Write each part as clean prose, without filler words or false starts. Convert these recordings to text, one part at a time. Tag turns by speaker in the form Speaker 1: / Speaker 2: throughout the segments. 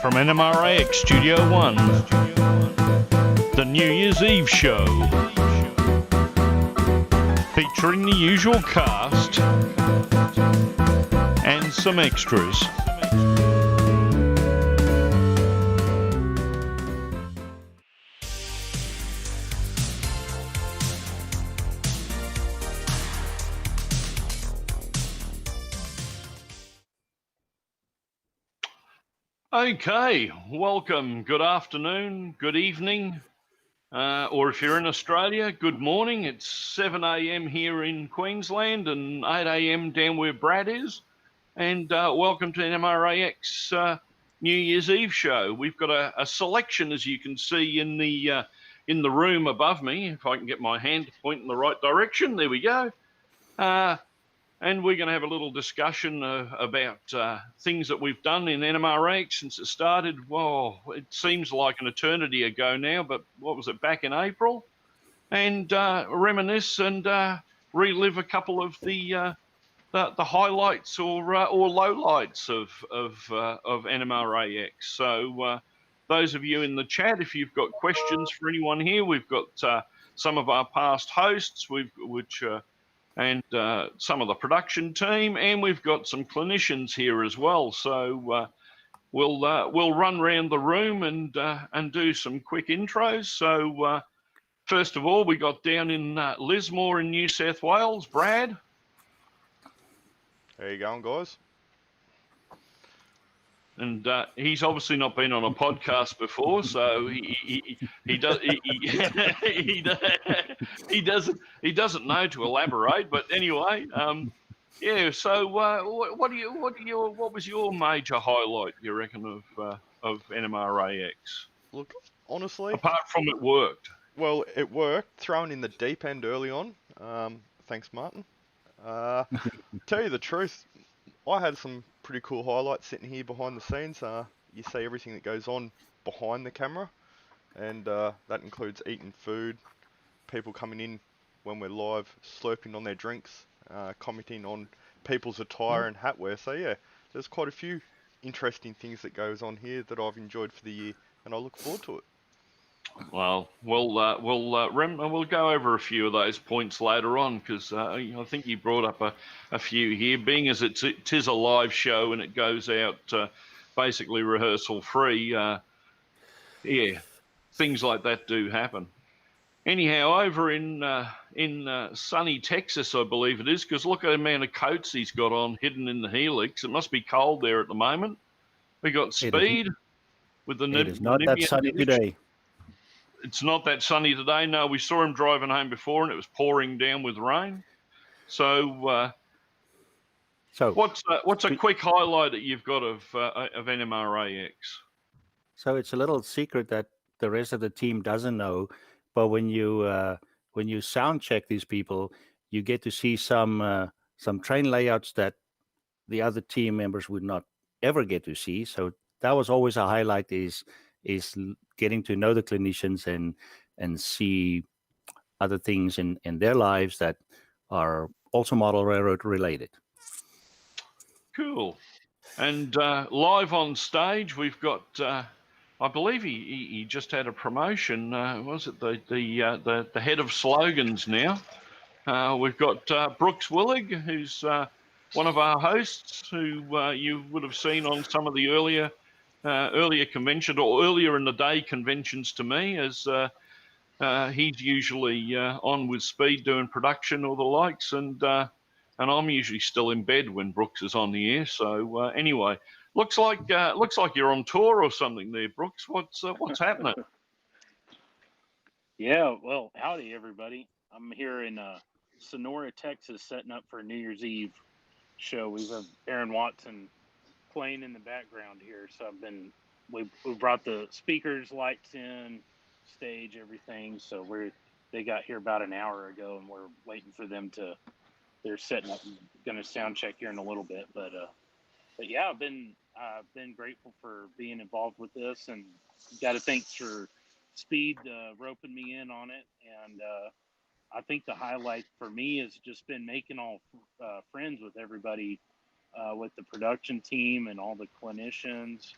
Speaker 1: from NMRAx Studio 1, the New Year's Eve show, featuring the usual cast and some extras. Okay, welcome, good afternoon, good evening, or if you're in Australia, good morning. It's 7 a.m. here in Queensland and 8 a.m. down where Brad is. And welcome to NMRAx New Year's Eve show. We've got a selection, as you can see in the room above me. If I can get my hand to point in the right direction, there we go. And we're going to have a little discussion about things that we've done in NMRAx since it started. Well, it seems like an eternity ago now, but what was it, back in April? And reminisce and relive a couple of the highlights or lowlights of NMRAx. So those of you in the chat, if you've got questions for anyone here, we've got some of our past hosts, and some of the production team, and we've got some clinicians here as well. So we'll run around the room and do some quick intros. So first of all, we got down in Lismore in New South Wales, Brad.
Speaker 2: How you going, guys?
Speaker 1: And he's obviously not been on a podcast before, so he doesn't know to elaborate. But anyway, yeah. So what was your major highlight, you reckon, of NMRAx?
Speaker 2: Look, honestly,
Speaker 1: apart from it worked.
Speaker 2: Well, it worked. Thrown in the deep end early on. Thanks, Martin. Tell you the truth, I had some pretty cool highlights sitting here behind the scenes. You see everything that goes on behind the camera, and that includes eating food, people coming in when we're live, slurping on their drinks, commenting on people's attire and hat wear. So yeah, there's quite a few interesting things that goes on here that I've enjoyed for the year, and I look forward to it.
Speaker 1: Well, we'll go over a few of those points later on, because I think you brought up a few here. Being as it is a live show and it goes out basically rehearsal free, yeah, things like that do happen. Anyhow, over in sunny Texas, I believe it is, because look at the amount of coats he's got on hidden in the helix. It must be cold there at the moment. We got Speed with the.
Speaker 3: It is not that sunny today.
Speaker 1: It's not that sunny today. No, we saw him driving home before, and it was pouring down with rain. So what's a quick highlight that you've got of NMRAx?
Speaker 3: So it's a little secret that the rest of the team doesn't know, but when you sound check these people, you get to see some train layouts that the other team members would not ever get to see. So that was always a highlight, is getting to know the clinicians and see other things in their lives that are also model railroad related.
Speaker 1: Cool. And live on stage, we've got, I believe he just had a promotion. Was it the head of slogans now? We've got Brooks Willig, who's one of our hosts, who you would have seen on some of the earlier convention, or earlier in the day conventions to me, as he's usually on with Speed doing production or the likes, and I'm usually still in bed when Brooks is on the air. So anyway, looks like you're on tour or something there, Brooks. What's happening?
Speaker 4: Yeah, well, howdy everybody. I'm here in Sonora, Texas, setting up for a New Year's Eve show. We have Aaron Watson playing in the background here, so we brought the speakers, lights in, stage, everything. So they got here about an hour ago, and we're waiting for them they're setting up and gonna sound check here in a little bit. But yeah, I've been grateful for being involved with this, and got to thanks for Speed roping me in on it. And I think the highlight for me has just been making all friends with everybody, with the production team and all the clinicians.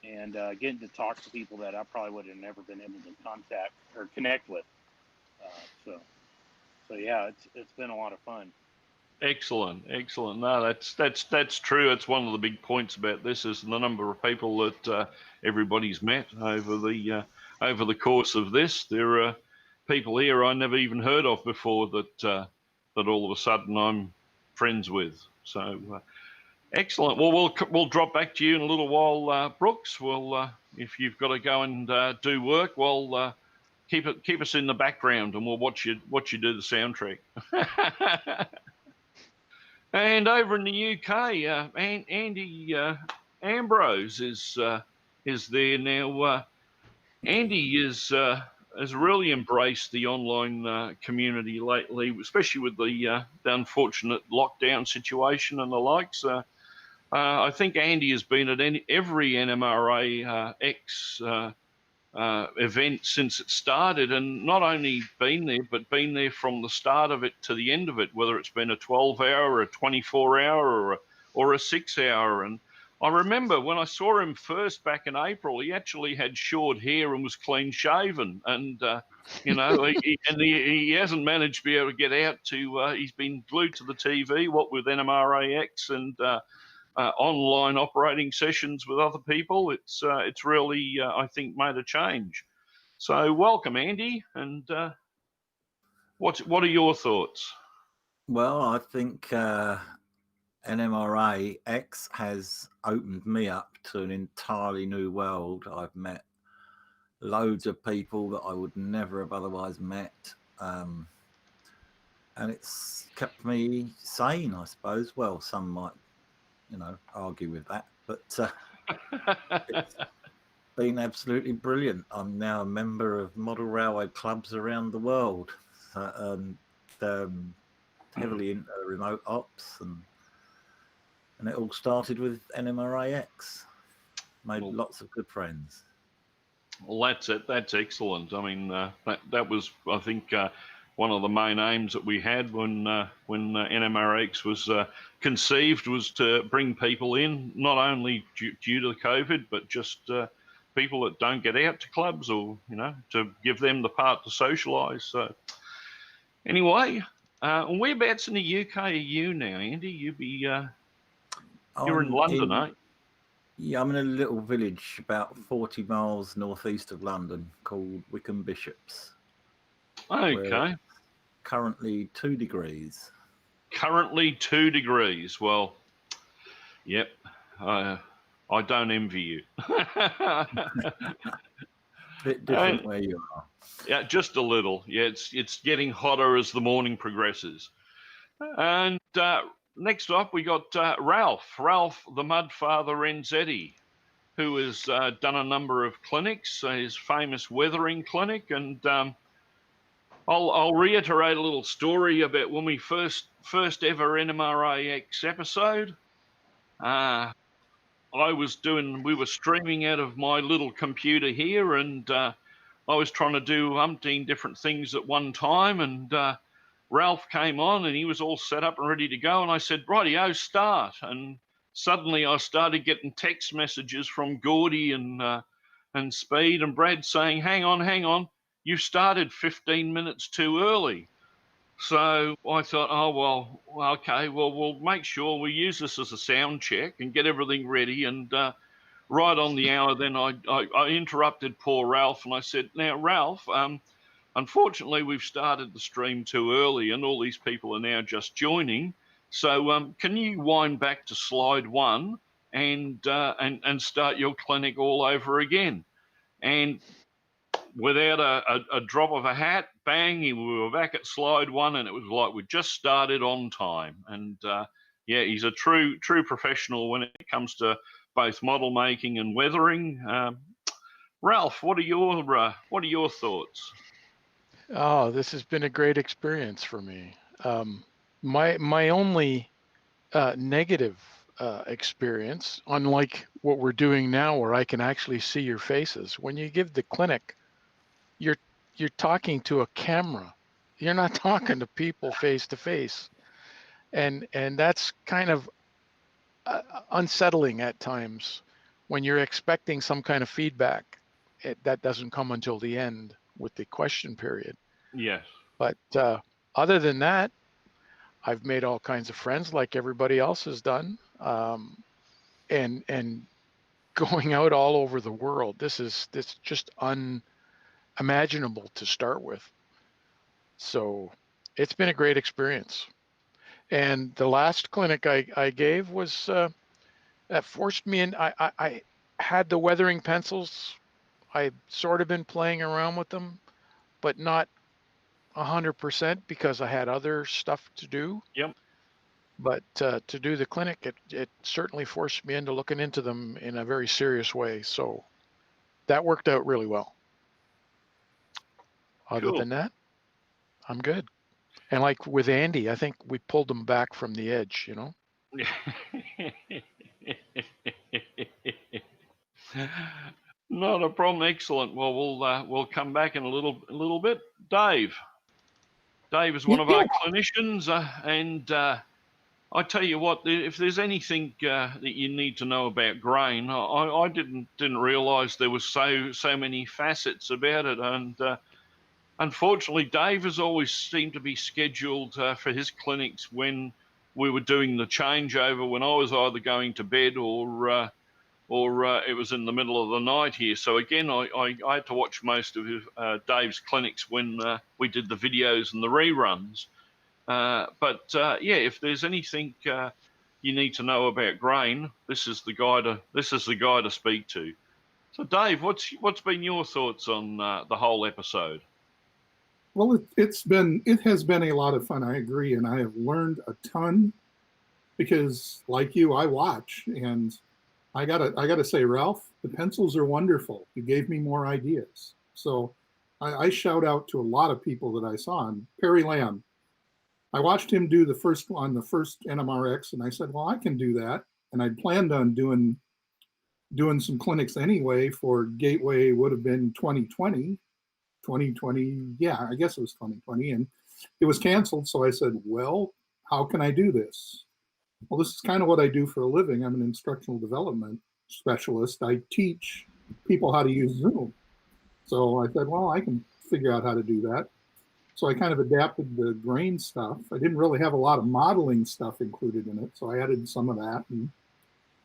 Speaker 4: and getting to talk to people that I probably would have never been able to contact or connect with. So yeah, it's been a lot of fun.
Speaker 1: Excellent. No, that's true. It's one of the big points about this is the number of people that everybody's met over the course of this. There are people here I never even heard of before that all of a sudden I'm friends with. So excellent. Well, we'll drop back to you in a little while, Brooks. If you've got to go and do work, keep us in the background, and we'll watch you do the soundtrack. And over in the UK, Andy Ambrose is there now. Andy has really embraced the online community lately, especially with the unfortunate lockdown situation and the likes. I think Andy has been at every NMRA X event since it started, and not only been there, but been there from the start of it to the end of it, whether it's been a 12-hour or a 24-hour or a 6-hour. And I remember when I saw him first back in April, he actually had short hair and was clean shaven, and he hasn't managed to be able to get out to. He's been glued to the TV, what with NMRAx and online operating sessions with other people. It's really, I think, made a change. So welcome, Andy. And what are your thoughts?
Speaker 5: Well, I think NMRAx has opened me up to an entirely new world. I've met loads of people that I would never have otherwise met. And it's kept me sane, I suppose. Well, some might, argue with that, but it's been absolutely brilliant. I'm now a member of model railway clubs around the world, and heavily into remote ops, and it all started with NMRAx. Made lots of good friends.
Speaker 1: Well, that's it. That's excellent. I mean, that was, I think, one of the main aims that we had when NMRAx was conceived, was to bring people in, not only due to the COVID, but just people that don't get out to clubs, or to give them the part to socialise. So anyway, whereabouts in the UK are you now, Andy? You're in London, aren't you?
Speaker 5: Yeah, I'm in a little village about 40 miles northeast of London called Wickham Bishops.
Speaker 1: Okay.
Speaker 5: Currently 2 degrees.
Speaker 1: Currently 2 degrees. Well, yep. I don't envy you.
Speaker 5: Bit different where you are.
Speaker 1: Yeah, just a little. Yeah, it's getting hotter as the morning progresses. And next up, we got Ralph the Mudfather Renzetti, who has done a number of clinics, his famous weathering clinic. And I'll reiterate a little story about when we first ever NMRAx episode. We were streaming out of my little computer here, and I was trying to do umpteen different things at one time, and Ralph came on, and he was all set up and ready to go, and I said, rightio, start. And suddenly I started getting text messages from Gordy and Speed and Brad saying, hang on, you started 15 minutes too early. So I thought, oh, well, okay, well, we'll make sure we use this as a sound check and get everything ready. And right on the hour, then I interrupted poor Ralph, and I said, now, Ralph, unfortunately, we've started the stream too early, and all these people are now just joining. So can you wind back to slide 1 and start your clinic all over again? And without a drop of a hat, bang, we were back at slide 1, and it was like we just started on time. And yeah, he's a true professional when it comes to both model making and weathering. Ralph, what are your thoughts?
Speaker 6: Oh, this has been a great experience for me. My only negative experience, unlike what we're doing now, where I can actually see your faces, when you give the clinic, you're talking to a camera. You're not talking to people face to face, and that's kind of unsettling at times when you're expecting some kind of feedback, that doesn't come until the end with the question period.
Speaker 1: Yes.
Speaker 6: But other than that, I've made all kinds of friends like everybody else has done. And going out all over the world, this just unimaginable to start with. So it's been a great experience. And the last clinic I gave was that forced me in. I had the weathering pencils. I've sort of been playing around with them, but not 100% because I had other stuff to do.
Speaker 1: Yep.
Speaker 6: But to do the clinic, it certainly forced me into looking into them in a very serious way. So that worked out really well. Other
Speaker 1: Cool.
Speaker 6: than that, I'm good. And like with Andy, I think we pulled him back from the edge, you know?
Speaker 1: Not a problem. Excellent. Well, we'll come back in a little bit. Dave is one of our clinicians, and I tell you what, if there's anything that you need to know about grain, I didn't realise there was so many facets about it, and unfortunately, Dave has always seemed to be scheduled for his clinics when we were doing the changeover, when I was either going to bed or it was in the middle of the night here. So again, I had to watch most of Dave's clinics when we did the videos and the reruns. But if there's anything you need to know about grain, this is the guy to speak to. So Dave, what's been your thoughts on the whole episode?
Speaker 7: Well, it has been a lot of fun. I agree, and I have learned a ton because, like you, I watch, and I gotta say, Ralph, the pencils are wonderful. You gave me more ideas, so I shout out to a lot of people that I saw. And Perry Lamb, I watched him do the first NMRAx, and I said, well, I can do that, and I'd planned on doing some clinics anyway for Gateway. Would have been 2020. Yeah, I guess it was 2020, and it was canceled. So I said, well, how can I do this? Well, this is kind of what I do for a living. I'm an instructional development specialist. I teach people how to use Zoom. So I said, well, I can figure out how to do that. So I kind of adapted the grain stuff. I didn't really have a lot of modeling stuff included in it. So I added some of that and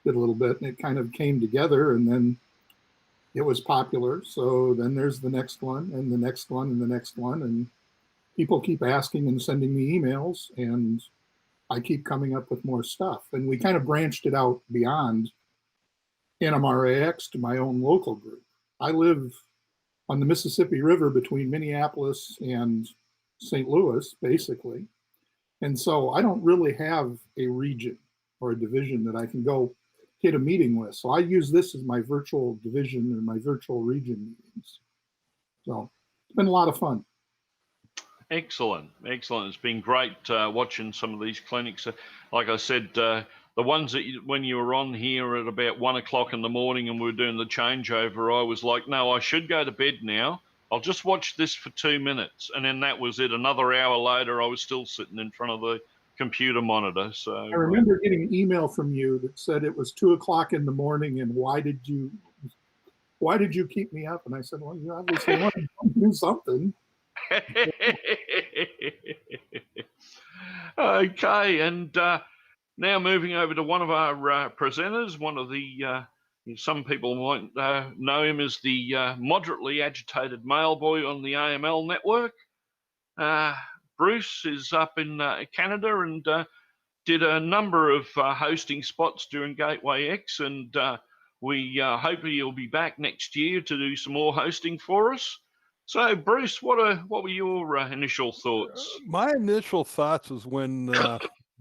Speaker 7: did a little bit, and it kind of came together, and then it was popular. So then there's the next one and the next one and the next one. And people keep asking and sending me emails, and I keep coming up with more stuff. And we kind of branched it out beyond NMRAx to my own local group. I live on the Mississippi River between Minneapolis and St. Louis, basically. And so I don't really have a region or a division that I can go hit a meeting with. So I use this as my virtual division or my virtual region meetings. So it's been a lot of fun.
Speaker 1: Excellent. It's been great watching some of these clinics. Like I said, the ones that when you were on here at about 1 o'clock in the morning and we were doing the changeover, I was like, no, I should go to bed now. I'll just watch this for 2 minutes. And then that was it. Another hour later, I was still sitting in front of the computer monitor. So
Speaker 7: I remember getting an email from you that said it was 2 o'clock in the morning, and why did you keep me up? And I said, well, you obviously want to do something.
Speaker 1: Okay, and now moving over to one of our presenters, one of the some people might know him as the moderately agitated mailboy on the AML network. Bruce is up in Canada and did a number of hosting spots during Gateway X, and we hope he'll be back next year to do some more hosting for us. So, Bruce, what were your initial thoughts?
Speaker 8: My initial thoughts was when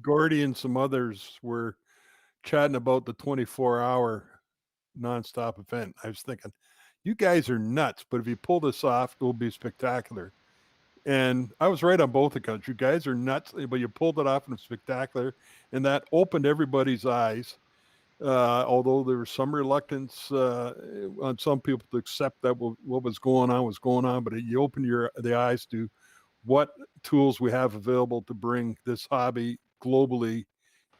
Speaker 8: Gordy and some others were chatting about the 24-hour nonstop event. I was thinking, you guys are nuts, but if you pull this off, it will be spectacular. And I was right on both accounts. You guys are nuts, but you pulled it off and it's spectacular. And that opened everybody's eyes. Although there was some reluctance on some people to accept that what was going on, but you open the eyes to what tools we have available to bring this hobby globally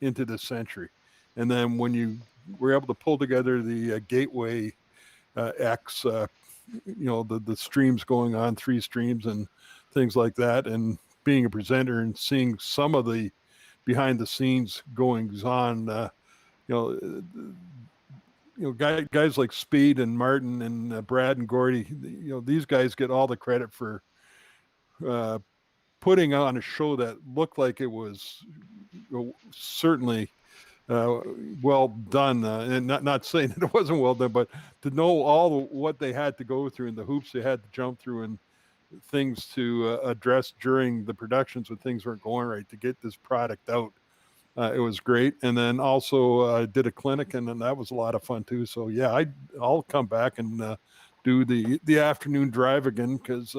Speaker 8: into this century. And then when you were able to pull together the Gateway X, the streams going on, 3 streams and things like that, and being a presenter and seeing some of the behind the scenes goings on, guys like Speed and Martin and Brad and Gordy, these guys get all the credit for putting on a show that looked like it was certainly well done, and not saying that it wasn't well done, but to know what they had to go through and the hoops they had to jump through and things to address during the productions when things weren't going right to get this product out. It was great. And then also did a clinic, and then that was a lot of fun too. So yeah, I'll come back and do the afternoon drive again, because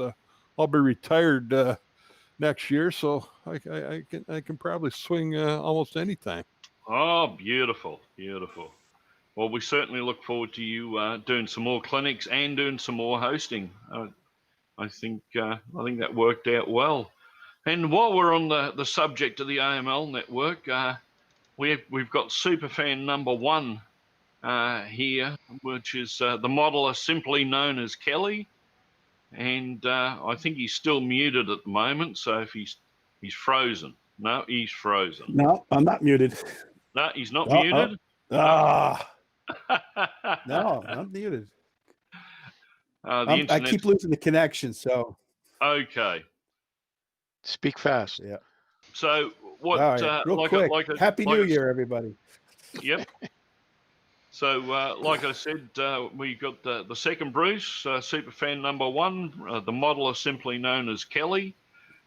Speaker 8: I'll be retired next year, so I can probably swing almost any time.
Speaker 1: Oh, beautiful, beautiful. Well, we certainly look forward to you doing some more clinics and doing some more hosting. I think that worked out well. And while we're on the subject of the AML network, we've got superfan number 1 here, which is the modeler simply known as Kelly. And I think he's still muted at the moment. So if he's frozen. No, he's frozen.
Speaker 9: No, I'm not muted.
Speaker 1: No, he's not muted.
Speaker 9: No, I'm muted. I keep losing the connection, so.
Speaker 1: Okay.
Speaker 6: Speak fast.
Speaker 9: Yeah.
Speaker 1: So what?
Speaker 9: Right, real quick. Happy New Year, everybody.
Speaker 1: Yep. So, like I said, we got the second Bruce, superfan number 1, the modeler simply known as Kelly.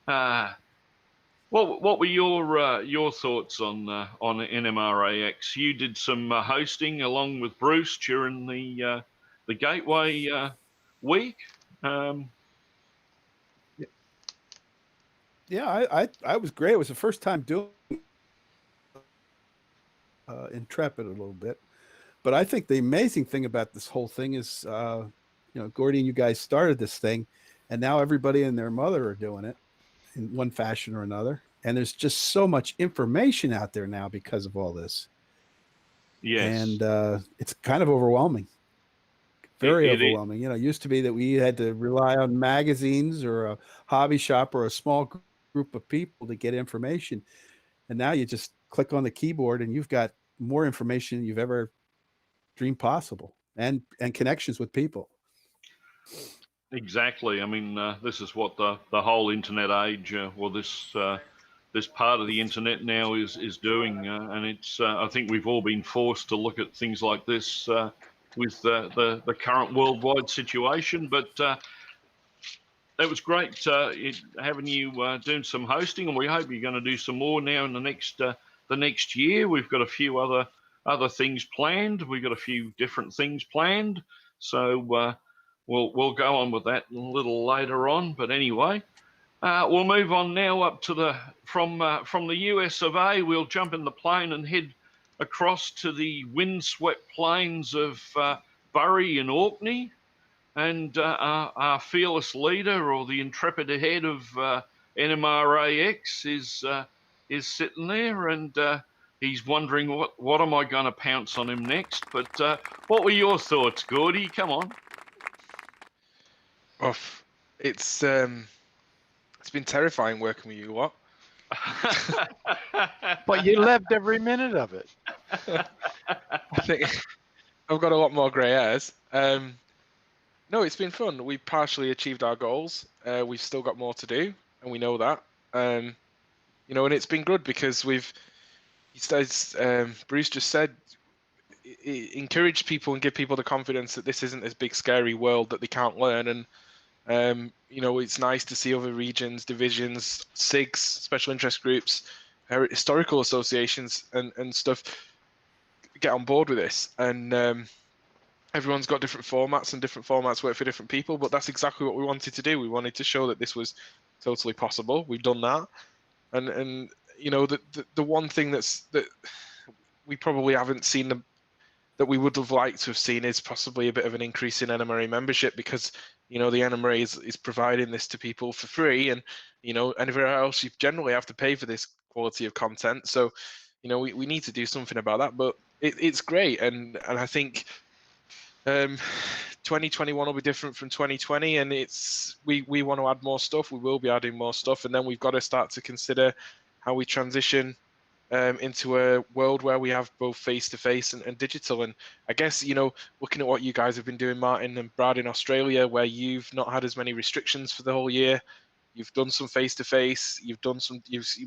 Speaker 1: What were your thoughts on NMRAx? You did some hosting along with Bruce during the Gateway week.
Speaker 9: Yeah, I was great. It was the first time doing Intrepid a little bit. But I think the amazing thing about this whole thing is, Gordy and you guys started this thing, and now everybody and their mother are doing it in one fashion or another. And there's just so much information out there now because of all this.
Speaker 1: Yes.
Speaker 9: And it's kind of overwhelming. Very overwhelming. It used to be that we had to rely on magazines or a hobby shop or a small group of people to get information. And now you just click on the keyboard and you've got more information than you've ever dreamed possible, and connections with people.
Speaker 1: Exactly. I mean, this is what the whole internet age, this part of the internet now is doing, and it's. I think we've all been forced to look at things like this with the current worldwide situation. But it was great having you doing some hosting, and we hope you're going to do some more now in the next year. We've got a few other things planned. We've got a few different things planned, so we'll go on with that a little later on. But anyway, we'll move on now up to from the US of A. We'll jump in the plane and head across to the windswept plains of Bury and Orkney, and our fearless leader, or the intrepid head of NMRAx, is sitting there, and he's wondering what am I going to pounce on him next. But what were your thoughts, Gordy? Come on.
Speaker 10: Oh, it's been terrifying working with you, what?
Speaker 6: But you loved every minute of it.
Speaker 10: I think I've got a lot more grey hairs. No, it's been fun. We partially achieved our goals. We've still got more to do, and we know that. And it's been good because Bruce just said, encourage people and give people the confidence that this isn't this big scary world that they can't learn. And it's nice to see other regions, divisions, SIGs, special interest groups, historical associations and stuff get on board with this. And everyone's got different formats, and different formats work for different people, but that's exactly what we wanted to do. We wanted to show that this was totally possible. We've done that. And the one thing that we probably haven't seen that we would have liked to have seen is possibly a bit of an increase in NMRA membership, because the NMRA is providing this to people for free, and anywhere else you generally have to pay for this quality of content. So we need to do something about that. But it's great, and I think 2021 will be different from 2020, and we want to add more stuff. We will be adding more stuff, and then we've got to start to consider how we transition into a world where we have both face-to-face and digital. And I guess, looking at what you guys have been doing, Martin and Brad, in Australia, where you've not had as many restrictions for the whole year, you've done some face-to-face, you've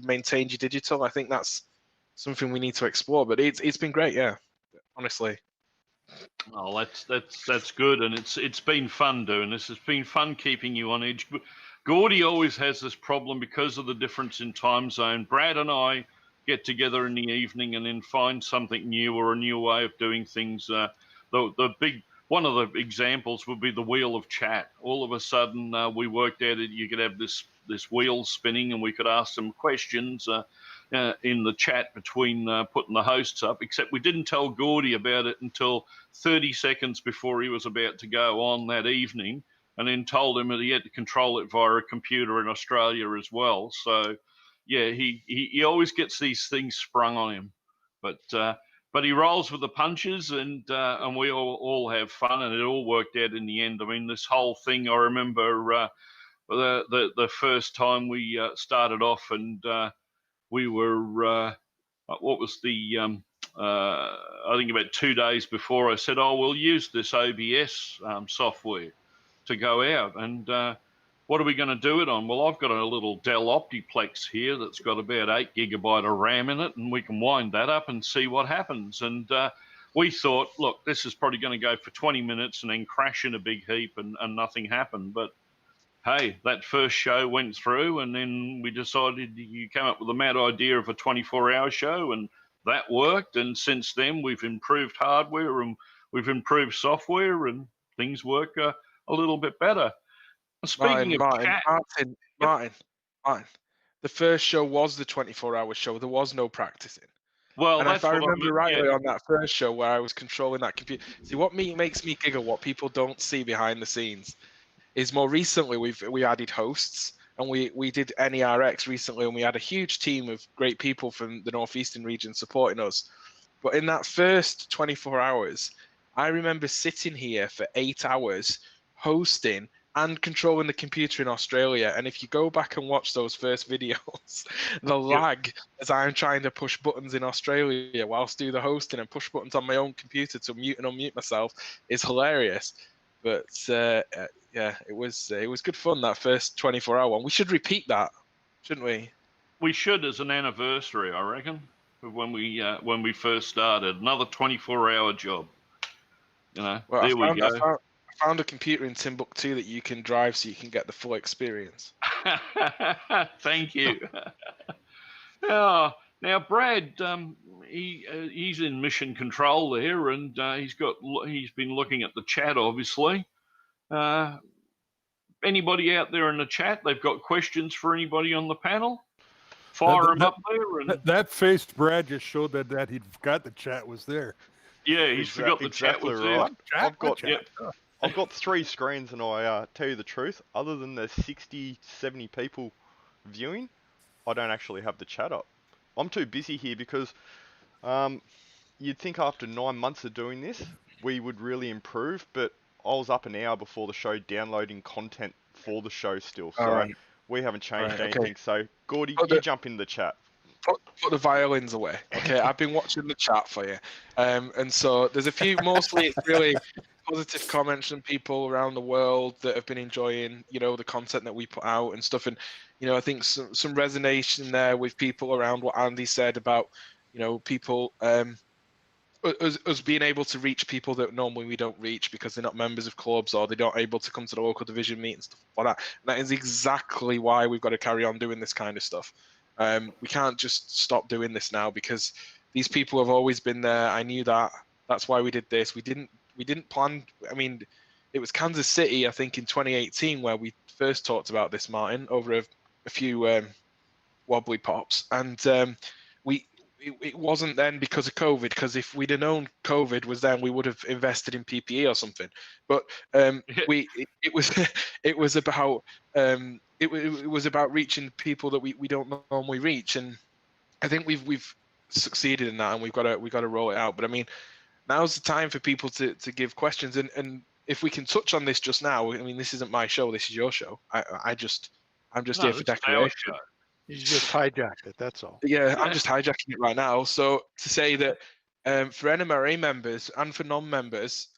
Speaker 10: maintained your digital. I think that's something we need to explore. But it's been great, yeah, honestly.
Speaker 1: Oh, that's good, and it's been fun doing this. It's been fun keeping you on edge. Gordy always has this problem because of the difference in time zone. Brad and I get together in the evening and then find something new or a new way of doing things. The big one of the examples would be the wheel of chat. All of a sudden, we worked out that you could have this wheel spinning, and we could ask them questions in the chat between putting the hosts up. Except we didn't tell Gordy about it until 30 seconds before he was about to go on that evening, and then told him that he had to control it via a computer in Australia as well. So, yeah, he always gets these things sprung on him, but he rolls with the punches, and we all have fun, and it all worked out in the end. I mean, this whole thing, I remember the first time we started off, and we were what was the I think about 2 days before, I said, oh, we'll use this OBS software to go out, and what are we going to do it on? Well, I've got a little Dell Optiplex here that's got about 8 GB of RAM in it, and we can wind that up and see what happens. And we thought, look, this is probably going to go for 20 minutes and then crash in a big heap, and nothing happened. But hey, that first show went through, and then we decided you came up with the mad idea of a 24-hour show, and that worked. And since then, we've improved hardware and we've improved software, and things work a little bit better. Speaking of chat,
Speaker 10: Martin, the first show was the 24-hour show. There was no practicing.
Speaker 1: Well,
Speaker 10: and if I remember rightly,
Speaker 1: yeah.
Speaker 10: on that first show where I was controlling that computer, see what makes me giggle, what people don't see behind the scenes, is more recently we added hosts, and we did NERX recently, and we had a huge team of great people from the Northeastern region supporting us. But in that first 24 hours, I remember sitting here for 8 hours hosting and controlling the computer in Australia. And if you go back and watch those first videos, the lag as I'm trying to push buttons in Australia whilst do the hosting and push buttons on my own computer to mute and unmute myself is hilarious. But yeah, it was good fun, that first 24-hour one. We should repeat that, shouldn't we?
Speaker 1: We should, as an anniversary, I reckon, of when we first started. Another 24-hour job. Well, there we go.
Speaker 10: I found a computer in Timbuktu that you can drive, so you can get the full experience.
Speaker 1: Thank you. Now, Brad, he's in mission control there, and he's been looking at the chat, obviously. Anybody out there in the chat? They've got questions for anybody on the panel? Fire them up there. And
Speaker 8: that faced Brad just showed that he forgot the chat was there.
Speaker 1: Yeah, he's forgot the chat was
Speaker 2: right.
Speaker 1: there.
Speaker 2: I've got 3 screens, and I tell you the truth, other than the 60, 70 people viewing, I don't actually have the chat up. I'm too busy here because you'd think after 9 months of doing this, we would really improve, but I was up an hour before the show downloading content for the show still, so we haven't changed anything. Okay. So, Gordy, you jump in the chat.
Speaker 10: Put the violins away. Okay, I've been watching the chat for you. And so there's a few, mostly it's really positive comments from people around the world that have been enjoying, the content that we put out and stuff. And, I think some resonation there with people around what Andy said about, people, us being able to reach people that normally we don't reach because they're not members of clubs or they're not able to come to the local division meet and stuff like that. And that is exactly why we've got to carry on doing this kind of stuff. We can't just stop doing this now because these people have always been there. I knew that. That's why we did this. We didn't plan. I mean, it was Kansas City, I think, in 2018 where we first talked about this, Martin, over a few wobbly pops. And it wasn't then because of COVID, because if we'd have known COVID was then, we would have invested in PPE or something. But it was about it was about reaching people that we don't normally reach. And I think we've succeeded in that, and we've got to roll it out. But I mean, now's the time for people to give questions, and if we can touch on this just now, I mean, this isn't my show, this is your show. I'm just
Speaker 1: No,
Speaker 10: here for
Speaker 1: this is our
Speaker 10: decoration.
Speaker 1: show.
Speaker 6: You just hijacked it. That's all.
Speaker 10: Yeah, I'm just hijacking it right now. So to say that for NMRA members and for non-members,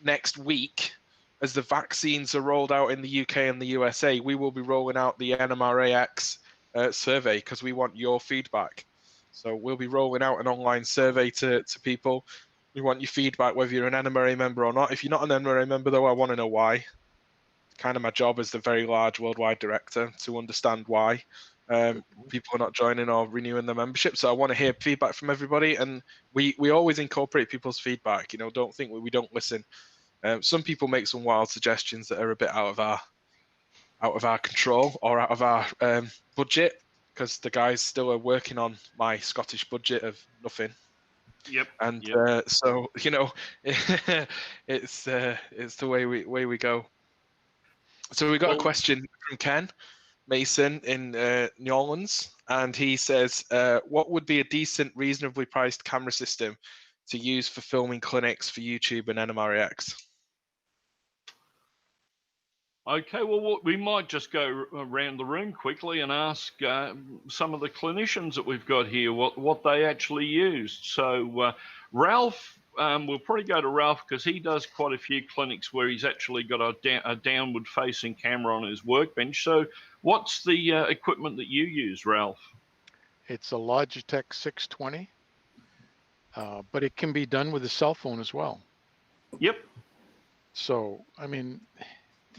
Speaker 10: next week, as the vaccines are rolled out in the UK and the USA, we will be rolling out the NMRAx survey because we want your feedback. So we'll be rolling out an online survey to people. We want your feedback, whether you're an NMRA member or not. If you're not an NMRA member, though, I want to know why. It's kind of my job as the very large worldwide director to understand why people are not joining or renewing their membership. So I want to hear feedback from everybody, and we always incorporate people's feedback. You know, don't think we don't listen. Some people make some wild suggestions that are a bit out of our control or out of our budget, because the guys still are working on my Scottish budget of nothing.
Speaker 1: Yep.
Speaker 10: And so you know, it's the way we go. So we got a question from Ken Mason in New Orleans, and he says, "What would be a decent, reasonably priced camera system to use for filming clinics for YouTube and NMRAx?"
Speaker 1: Okay, well, we might just go around the room quickly and ask some of the clinicians that we've got here what they actually used. So Ralph, we'll probably go to Ralph because he does quite a few clinics where he's actually got a downward-facing camera on his workbench. So what's the equipment that you use, Ralph?
Speaker 6: It's a Logitech 620, but it can be done with a cell phone as well.
Speaker 1: Yep. So,
Speaker 6: I mean,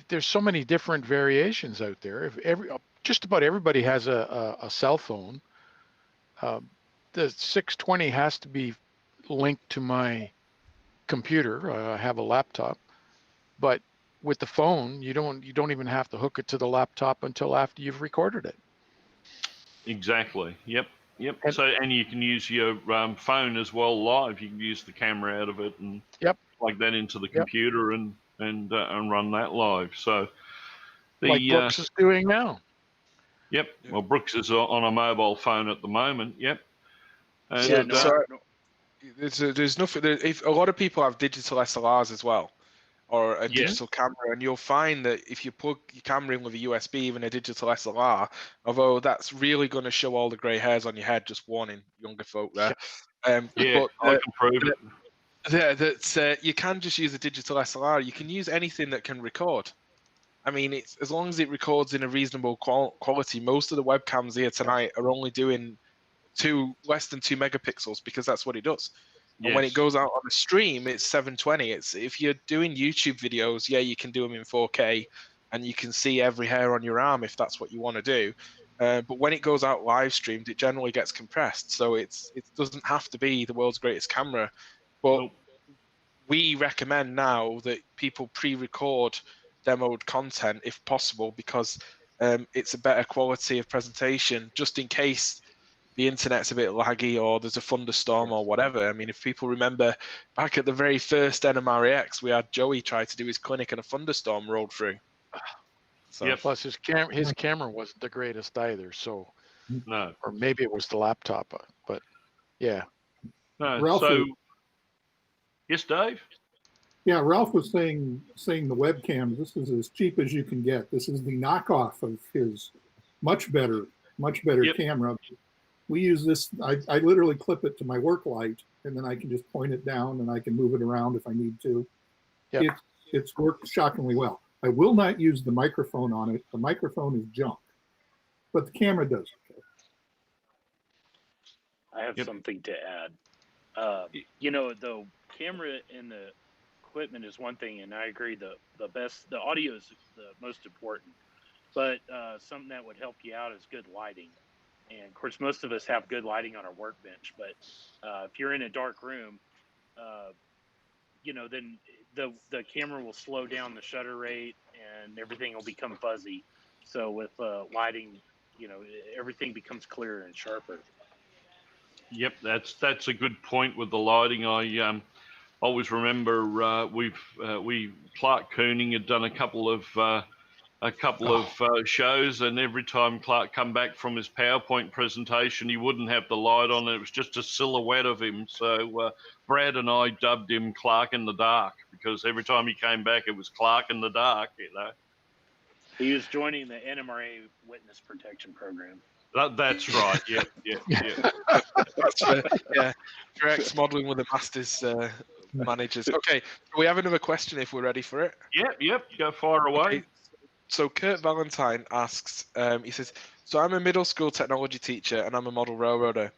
Speaker 6: there's so many different variations out there. If just about everybody has a cell phone, the 620 has to be linked to my computer. I have a laptop, but with the phone, you don't even have to hook it to the laptop until after you've recorded it.
Speaker 1: Exactly. Yep. And you can use your phone as well live. You can use the camera out of it and plug that into the computer and run that live. So
Speaker 6: like Brooks is doing now.
Speaker 1: Yep. Well, Brooks is on a mobile phone at the moment. Yep.
Speaker 10: And there's nothing. If a lot of people have digital SLRs as well, or a digital camera, and you'll find that if you plug your camera in with a USB, even a digital SLR, although that's really going to show all the grey hairs on your head, just warning younger folk there.
Speaker 1: But I can prove it.
Speaker 10: That you can just use a digital SLR. You can use anything that can record. I mean, it's as long as it records in a reasonable quality. Most of the webcams here tonight are only doing less than 2 megapixels because that's what it does. And when it goes out on a stream, it's 720. If you're doing YouTube videos, you can do them in 4K, and you can see every hair on your arm if that's what you want to do. But when it goes out live streamed, it generally gets compressed, so it doesn't have to be the world's greatest camera. But we recommend now that people pre-record demoed content if possible, because it's a better quality of presentation, just in case the internet's a bit laggy or there's a thunderstorm or whatever. I mean, if people remember back at the very first NMRAx, we had Joey try to do his clinic and a thunderstorm rolled through.
Speaker 6: So plus his camera wasn't the greatest either. So or maybe it was the laptop, but yeah.
Speaker 1: No, so yes, Dave.
Speaker 7: Yeah, Ralph was saying the webcam. This is as cheap as you can get. This is the knockoff of his much better camera. We use this. I literally clip it to my work light, and then I can just point it down, and I can move it around if I need to. It's worked shockingly well. I will not use the microphone on it. The microphone is junk, but the camera does.
Speaker 4: I have something to add. You know, the camera and the equipment is one thing, and I agree. The audio is the most important, but something that would help you out is good lighting. And of course, most of us have good lighting on our workbench, but if you're in a dark room, then the camera will slow down the shutter rate and everything will become fuzzy. So with lighting, everything becomes clearer and sharper.
Speaker 1: Yep, that's a good point with the lighting. I always remember Clark Kooning had done a couple of a couple of shows, and every time Clark come back from his PowerPoint presentation, he wouldn't have the light on. It was just a silhouette of him. So Brad and I dubbed him Clark in the Dark, because every time he came back, it was Clark in the Dark, you know.
Speaker 4: He was joining the NMRA Witness Protection Program.
Speaker 1: That's right. Yep.
Speaker 10: That's yeah. Direct modeling with the Masters managers. Okay, we have another question if we're ready for it.
Speaker 1: Yep. Go far away.
Speaker 10: Okay. So Kurt Valentine asks, he says, so I'm a middle school technology teacher and I'm a model railroader.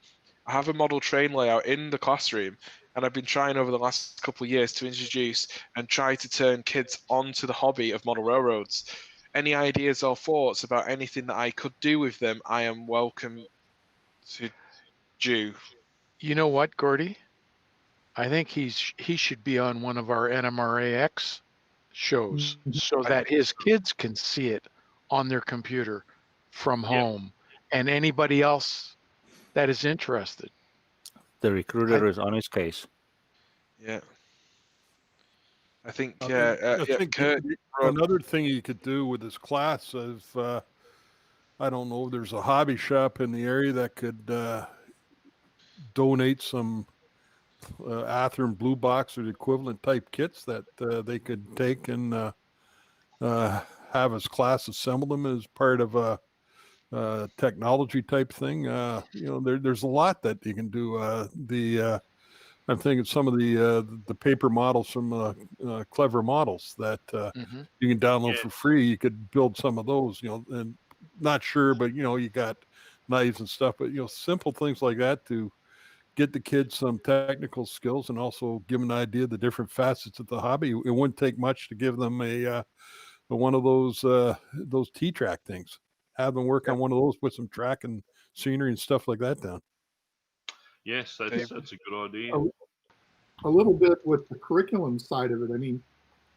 Speaker 10: I have a model train layout in the classroom, and I've been trying over the last couple of years to introduce and try to turn kids onto the hobby of model railroads. Any ideas or thoughts about anything that I could do with them, I am welcome to do.
Speaker 6: You know what, Gordy? I think he should be on one of our NMRAx shows so that his kids can see it on their computer from home, and anybody else that is interested.
Speaker 3: The recruiter is on his case.
Speaker 10: Yeah. I think,
Speaker 8: I think
Speaker 10: Kurt,
Speaker 8: another thing you could do with this class is, I don't know, there's a hobby shop in the area that could donate some Athearn Blue Box or the equivalent type kits that they could take and have his class assemble them as part of a technology type thing. There's a lot that you can do. I'm thinking some of the paper models from Clever Models that you can download for free. You could build some of those, and not sure, but you got knives and stuff, but simple things like that to get the kids some technical skills and also give them an idea of the different facets of the hobby. It wouldn't take much to give them a one of those T-track things. Have them work on one of those, put some track and scenery and stuff like that down.
Speaker 1: Yes, that's a good idea.
Speaker 7: A little bit with the curriculum side of it. I mean,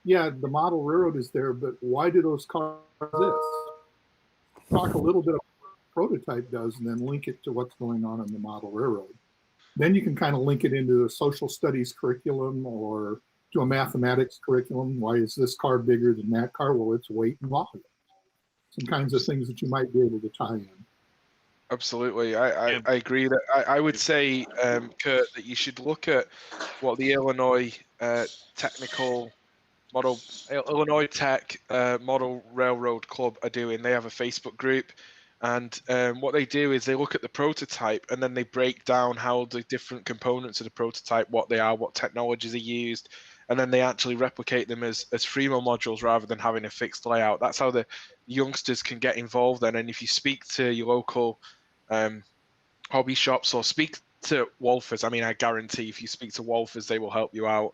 Speaker 7: yeah, the model railroad is there, but why do those cars exist? Talk a little bit about what the prototype does and then link it to what's going on the model railroad. Then you can kind of link it into a social studies curriculum or to a mathematics curriculum. Why is this car bigger than that car? Well, it's weight and volume. Some kinds of things that you might be able to tie in.
Speaker 10: Absolutely. I agree that I would say, Kurt, that you should look at what the Illinois Technical Model, Illinois Tech Model Railroad Club are doing. They have a Facebook group, and what they do is they look at the prototype and then they break down how the different components of the prototype, what they are, what technologies are used, and then they actually replicate them as Fremo modules rather than having a fixed layout. That's how the youngsters can get involved then. And if you speak to your local hobby shops or speak to Wolfers, I mean, I guarantee if you speak to Wolfers, they will help you out.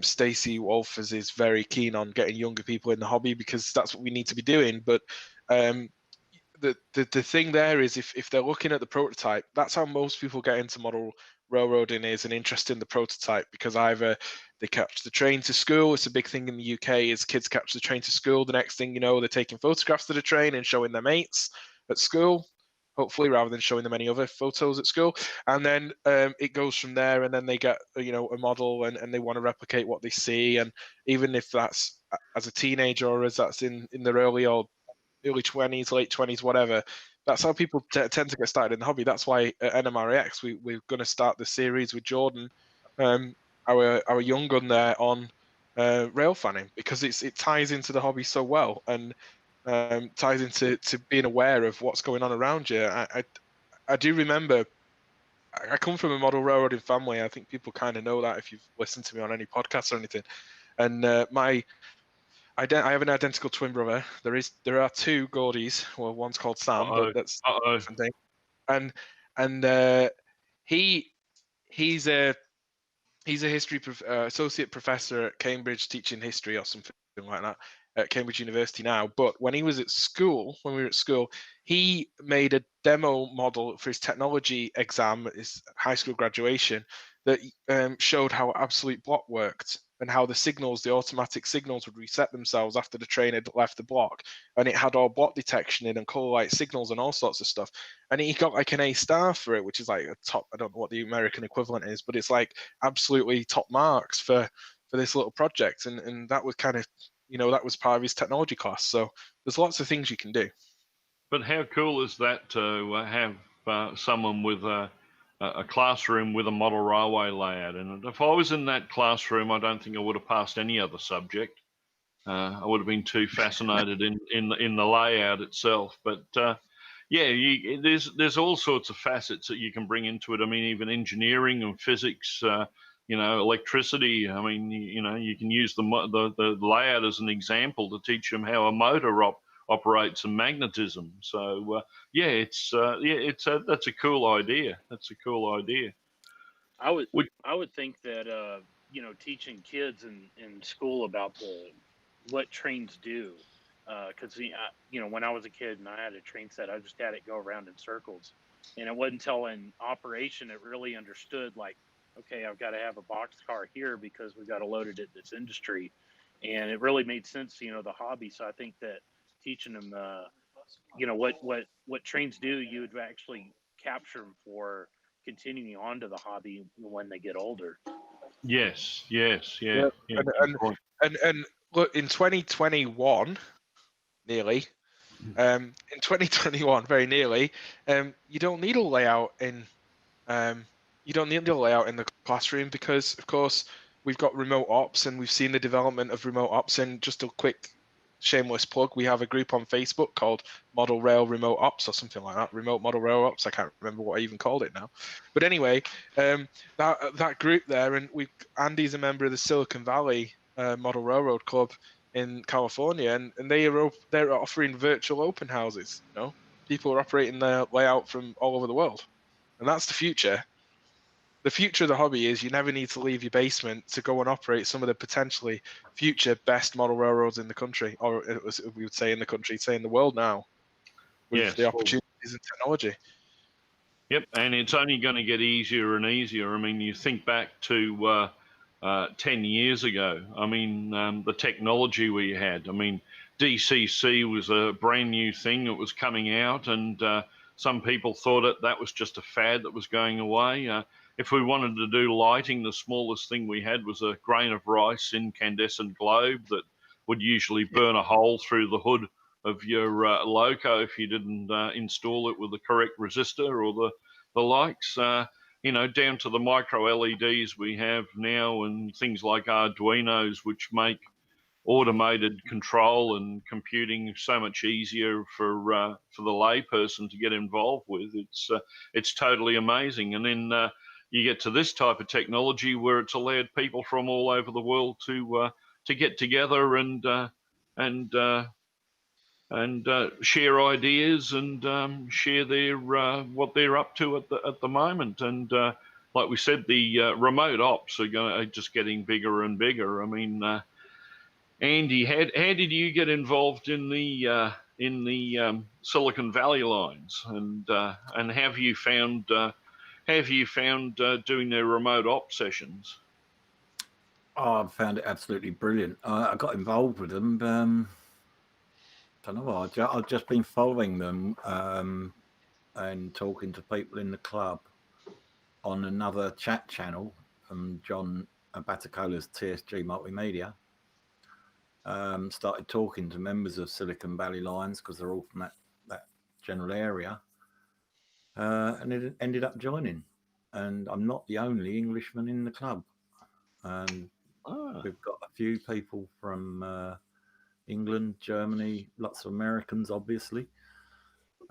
Speaker 10: Stacey Wolfers is very keen on getting younger people in the hobby because that's what we need to be doing. But the thing there is if they're looking at the prototype, that's how most people get into model railroading, is an interest in the prototype, because either they catch the train to school. It's a big thing in the UK is kids catch the train to school. The next thing you know, they're taking photographs of the train and showing their mates at school, hopefully, rather than showing them any other photos at school. And then it goes from there, and then they get a model and they want to replicate what they see. And even if that's as a teenager or as that's in their early 20s, late 20s, whatever, that's how people tend to get started in the hobby. That's why at NMRAx we're going to start the series with Jordan, our young gun there, on rail fanning, because it ties into the hobby so well, and ties into being aware of what's going on around you. I do remember, I come from a model railroading family. I think people kind of know that if you've listened to me on any podcast or anything. And I have an identical twin brother. There are two Gordies. Well, one's called Sam, but that's a different thing. And he's a history associate professor at Cambridge, teaching history or something like that at Cambridge University now. But when he was at school, when we were at school, he made a demo model for his technology exam, his high school graduation, that showed how absolute block worked and how the automatic signals would reset themselves after the train had left the block. And it had all block detection in and color light signals and all sorts of stuff. And he got like an A star for it, which is like a top, I don't know what the American equivalent is, but it's like absolutely top marks for this little project. And that was kind of, that was part of his technology class. So There's lots of things you can do.
Speaker 1: But how cool is that to have someone with a classroom with a model railway layout? And if I was in that classroom, I don't think I would have passed any other subject. I would have been too fascinated in the layout itself. But yeah, there's all sorts of facets that you can bring into it. I mean, even engineering and physics, electricity. I mean, you can use the layout as an example to teach them how a motor operates and magnetism. So yeah, that's a cool idea. That's a cool idea.
Speaker 4: I would think that teaching kids in school about what trains do, because when I was a kid and I had a train set, I just had it go around in circles, and it wasn't until in operation it really understood, like, okay, I've got to have a box car here because we've got to load it at this industry, and it really made sense, the hobby. So I think that teaching them, what trains do, you would actually capture them for continuing on to the hobby when they get older.
Speaker 1: Yes, yeah.
Speaker 10: And look, in 2021, nearly, in 2021, very nearly, you don't need a layout in the classroom because, of course, we've got remote ops and we've seen the development of remote ops. And just a quick shameless plug, we have a group on Facebook called Model Rail Remote Ops or something like that. Remote Model Rail Ops. I can't remember what I even called it now. But anyway, that group there, and Andy's a member of the Silicon Valley Model Railroad Club in California, and they're offering virtual open houses. People are operating their layout from all over the world, and that's the future. The future of the hobby is you never need to leave your basement to go and operate some of the potentially future best model railroads in the country, or we would say in the world now, with the opportunities and technology.
Speaker 1: Yep, and it's only going to get easier and easier. I mean, you think back to 10 years ago. I mean, the technology we had. I mean, DCC was a brand new thing that was coming out, and some people thought that was just a fad that was going away. If we wanted to do lighting, the smallest thing we had was a grain of rice incandescent globe that would usually burn a hole through the hood of your loco if you didn't install it with the correct resistor or the likes. Down to the micro LEDs we have now and things like Arduinos, which make automated control and computing so much easier for the layperson to get involved with. It's totally amazing. And then you get to this type of technology where it's allowed people from all over the world to get together and share ideas and share their what they're up to at the moment. And like we said, the remote ops are just getting bigger and bigger. I mean, Andy, how did you get involved in the Silicon Valley lines, and have you found doing their remote op sessions?
Speaker 5: Oh, I found it absolutely brilliant. I got involved with them. Don't know. I've just been following them and talking to people in the club on another chat channel from John Batacola's TSG Multimedia. Started talking to members of Silicon Valley lines because they're all from that general area, and it ended up joining. And I'm not the only Englishman in the club. We've got a few people from England, Germany, lots of Americans, obviously.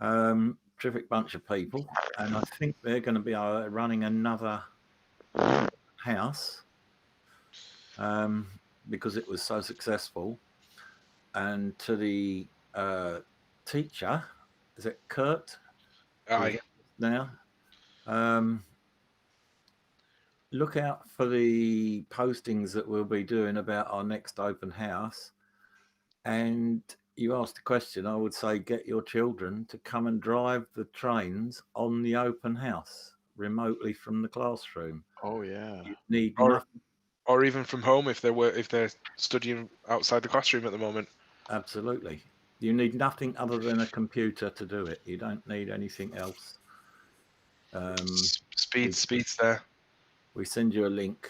Speaker 5: Terrific bunch of people, and I think they're going to be running another house because it was so successful. And to the teacher, is it Kurt?
Speaker 10: Aye.
Speaker 5: Now, look out for the postings that we'll be doing about our next open house. And you asked a question, I would say get your children to come and drive the trains on the open house remotely from the classroom.
Speaker 6: Oh yeah.
Speaker 5: You need
Speaker 10: or even from home if they're studying outside the classroom at the moment.
Speaker 5: Absolutely. You need nothing other than a computer to do it. You don't need anything else.
Speaker 10: Speed's there.
Speaker 5: We send you a link.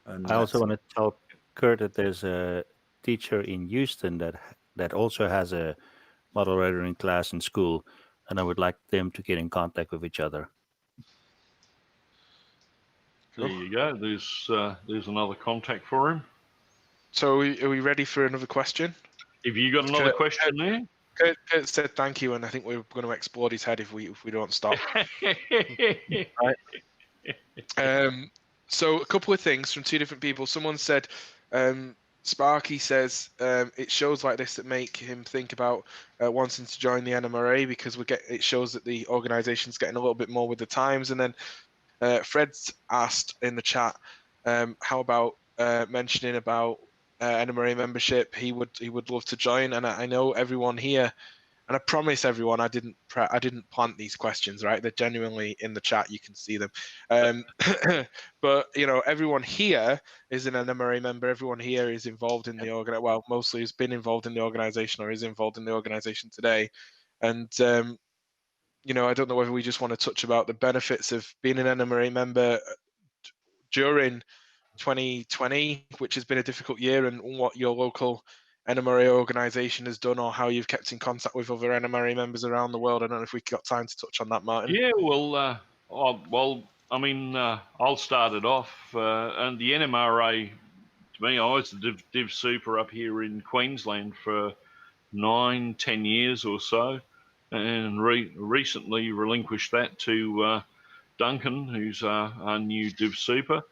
Speaker 5: And
Speaker 3: I also want to tell Kurt that there's a teacher in Houston that that also has a model railroading class in school, and I would like them to get in contact with each other.
Speaker 1: There you go. There's another contact for him.
Speaker 10: So are we ready for another question?
Speaker 1: Have you got another question there?
Speaker 10: Kurt said thank you, and I think we're going to explode his head if we don't stop. Right. So a couple of things from two different people. Someone said, Sparky says it shows like this that make him think about wanting to join the NMRA because it shows that the organisation's getting a little bit more with the times. And then Fred's asked in the chat, how about mentioning about NMRA membership? He would love to join, and I know everyone here. And I promise everyone, I didn't plant these questions, right? They're genuinely in the chat. You can see them. But everyone here is an NMRA member. Everyone here is involved in the organization. Well, mostly has been involved in the organization or is involved in the organization today. And I don't know whether we just want to touch about the benefits of being an NMRA member during 2020, which has been a difficult year, and what your local NMRA organization has done, or how you've kept in contact with other NMRA members around the world. I don't know if we've got time to touch on that, Martin.
Speaker 1: Yeah, well, I'll start it off. And the NMRA, to me, I was the Div Super up here in Queensland for 9-10 years or so, and recently relinquished that to Duncan, who's our new Div Super.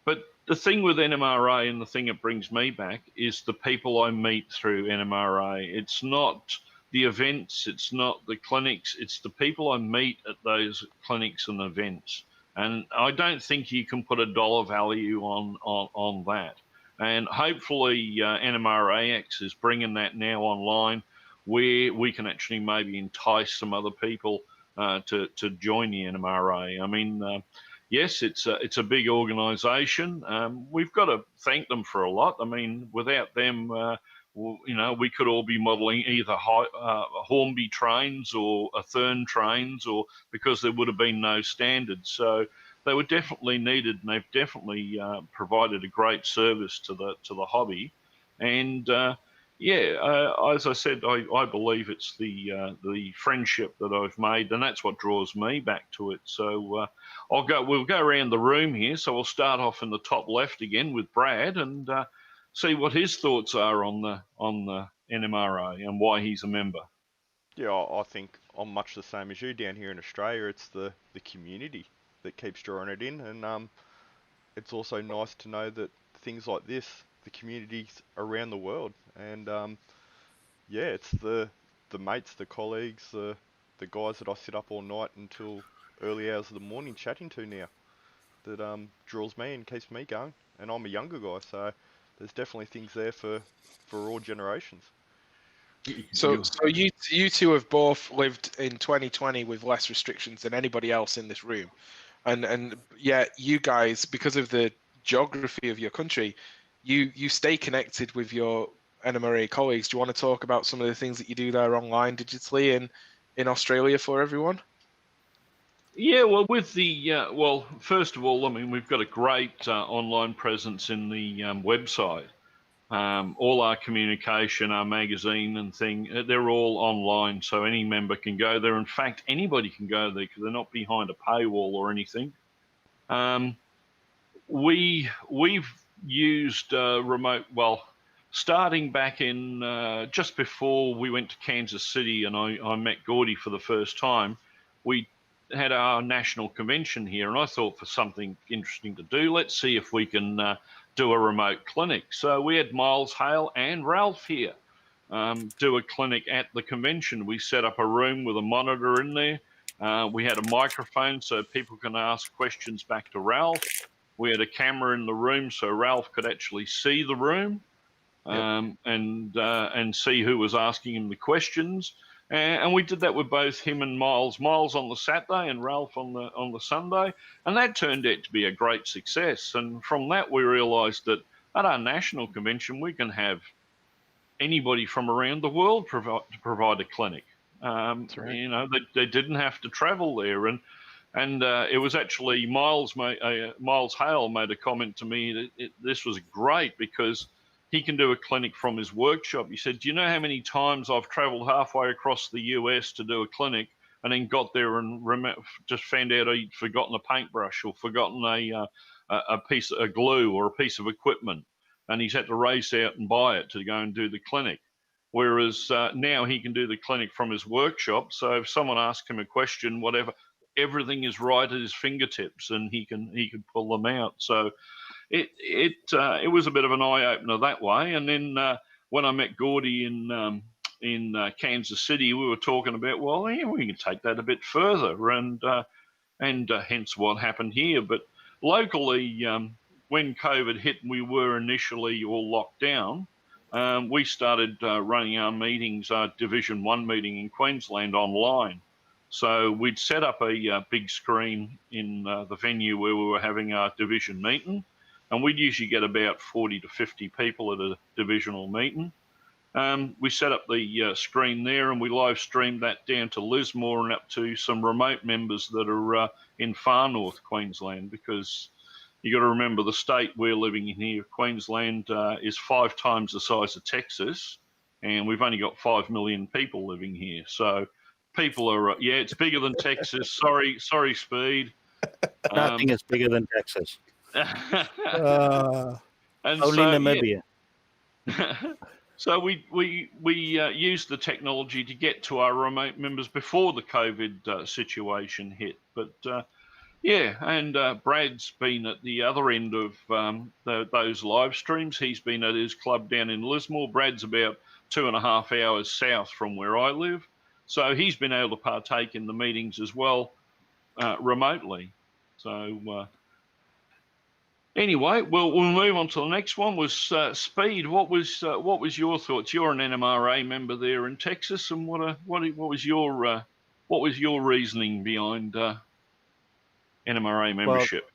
Speaker 1: But the thing with NMRA, and the thing that brings me back, is the people I meet through NMRA. It's not the events, it's not the clinics, it's the people I meet at those clinics and events. And I don't think you can put a dollar value on that. And hopefully NMRAx is bringing that now online, where we can actually maybe entice some other people to join the NMRA. I mean, yes, it's a big organisation. We've got to thank them for a lot. I mean, without them, we could all be modelling either Hornby trains or Athern trains, or because there would have been no standards. So they were definitely needed, and they've definitely provided a great service to the hobby. And as I said, I believe it's the friendship that I've made, and that's what draws me back to it. So we'll go around the room here. So we'll start off in the top left again with Brad, and see what his thoughts are on the NMRA and why he's a member.
Speaker 2: Yeah, I think I'm much the same as you down here in Australia. It's the community that keeps drawing it in, and it's also nice to know that things like this, the communities around the world, and it's the mates, the colleagues, the guys that I sit up all night until early hours of the morning chatting to now, that draws me and keeps me going. And I'm a younger guy, so there's definitely things there for all generations.
Speaker 10: So you two have both lived in 2020 with less restrictions than anybody else in this room, and yet you guys, because of the geography of your country, you stay connected with your NMRA colleagues. Do you want to talk about some of the things that you do there online digitally in Australia for everyone?
Speaker 1: Yeah, well, with the first of all, I mean, we've got a great online presence in the website. All our communication, our magazine and thing, they're all online, so any member can go there. In fact, anybody can go there because they're not behind a paywall or anything. We've used remote, starting back in just before we went to Kansas City and I met Gordy for the first time. We had our national convention here, and I thought, for something interesting to do, let's see if we can do a remote clinic. So we had Miles Hale and Ralph here do a clinic at the convention. We set up a room with a monitor in there. We had a microphone so people can ask questions back to Ralph. We had a camera in the room so Ralph could actually see the room and see who was asking him the questions. And we did that with both him and Miles. Miles on the Saturday and Ralph on the Sunday, and that turned out to be a great success. And from that, we realised that at our national convention, we can have anybody from around the world provide a clinic. That's right. They didn't have to travel there, and it was actually Miles Hale made a comment to me that this was great because he can do a clinic from his workshop. He said, "Do you know how many times I've traveled halfway across the US to do a clinic and then got there and just found out I'd forgotten a paintbrush or forgotten a piece of glue or a piece of equipment, and he's had to race out and buy it to go and do the clinic." Whereas now he can do the clinic from his workshop. So if someone asks him a question, whatever, everything is right at his fingertips, and he can pull them out. So it was a bit of an eye opener that way. And then when I met Gordy in Kansas City, we were talking about, well, yeah, we can take that a bit further, and hence what happened here. But locally, when COVID hit and we were initially all locked down, we started running our meetings, our Division 1 meeting in Queensland online. So we'd set up a big screen in the venue where we were having our division meeting, and we'd usually get about 40 to 50 people at a divisional meeting. We set up the screen there, and we live streamed that down to Lismore and up to some remote members that are in far north Queensland, because you got to remember the state we're living in here, Queensland, is 5 times the size of Texas, and we've only got 5 million people living here. So people are, yeah, it's bigger than Texas. Sorry, Speed.
Speaker 3: Nothing is bigger than Texas.
Speaker 1: And
Speaker 3: Only Namibia.
Speaker 1: Yeah. So we used the technology to get to our remote members before the COVID situation hit. But yeah, and Brad's been at the other end of those live streams. He's been at his club down in Lismore. Brad's about 2.5 hours south from where I live. So he's been able to partake in the meetings as well remotely. So anyway, we'll move on to the next one. Was Speed? What was your thoughts? You're an NMRA member there in Texas, and what was your reasoning behind NMRA membership?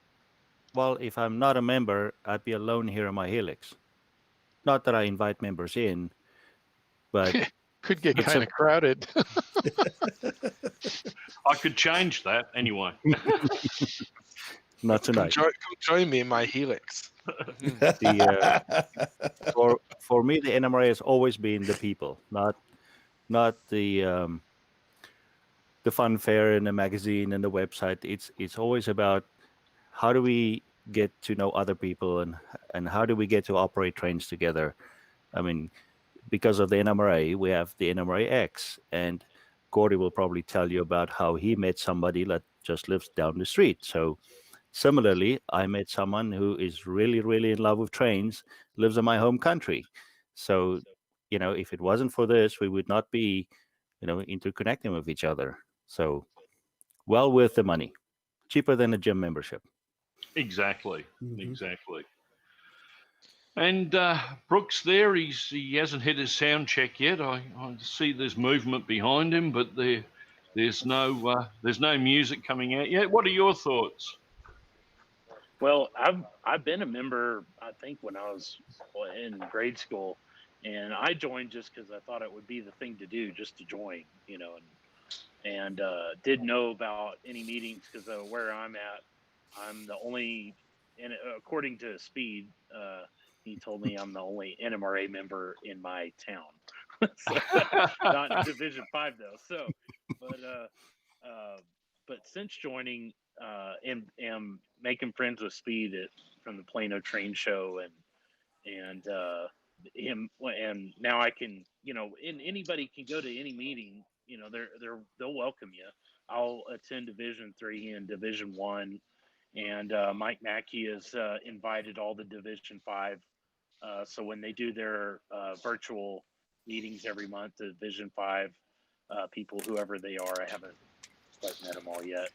Speaker 3: Well, if I'm not a member, I'd be alone here in my helix. Not that I invite members in, but
Speaker 6: could get kind of crowded.
Speaker 1: I could change that anyway.
Speaker 3: Not tonight.
Speaker 10: Come join me in my helix.
Speaker 3: For me, the NMRA has always been the people, not the funfair and the magazine and the website. It's always about how do we get to know other people, and how do we get to operate trains together. I mean, because of the NMRA, we have the NMRAx, and Gordy will probably tell you about how he met somebody that just lives down the street. So similarly, I met someone who is really, really in love with trains, lives in my home country. So, if it wasn't for this, we would not be, interconnecting with each other. So, well worth the money. Cheaper than a gym membership.
Speaker 1: Exactly. Exactly. And Brooks there, he hasn't hit his sound check yet. I see there's movement behind him, but there's no music coming out yet. What are your thoughts?
Speaker 4: Well, I've been a member, I think, when I was in grade school, and I joined just because I thought it would be the thing to do, just to join, and didn't know about any meetings because where I'm at, I'm the only, and according to Speed, he told me I'm the only NMRA member in my town. So, not in Division 5 though. So, but since joining, am making friends with Speed from the Plano Train Show, and him, and now I can, and anybody can go to any meeting. They'll welcome you. I'll attend Division 3 and Division 1. And Mike Mackey has invited all the Division 5. So when they do their virtual meetings every month, the Division 5 people, whoever they are, I haven't quite met them all yet.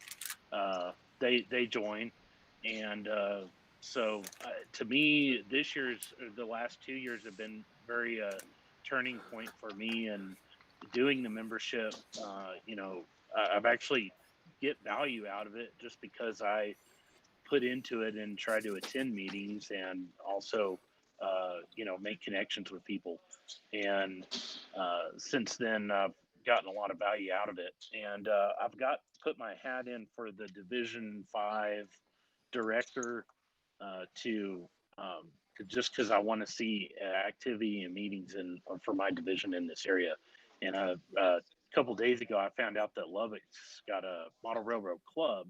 Speaker 4: They join, and so to me, the last 2 years have been very turning point for me, and doing the membership. I've actually get value out of it just because I put into it and try to attend meetings, and also make connections with people. And since then I've gotten a lot of value out of it, and I've put my hat in for the Division 5 director to just because I want to see activity and meetings for my division in this area. And a couple days ago, I found out that Lubbock's got a model railroad club.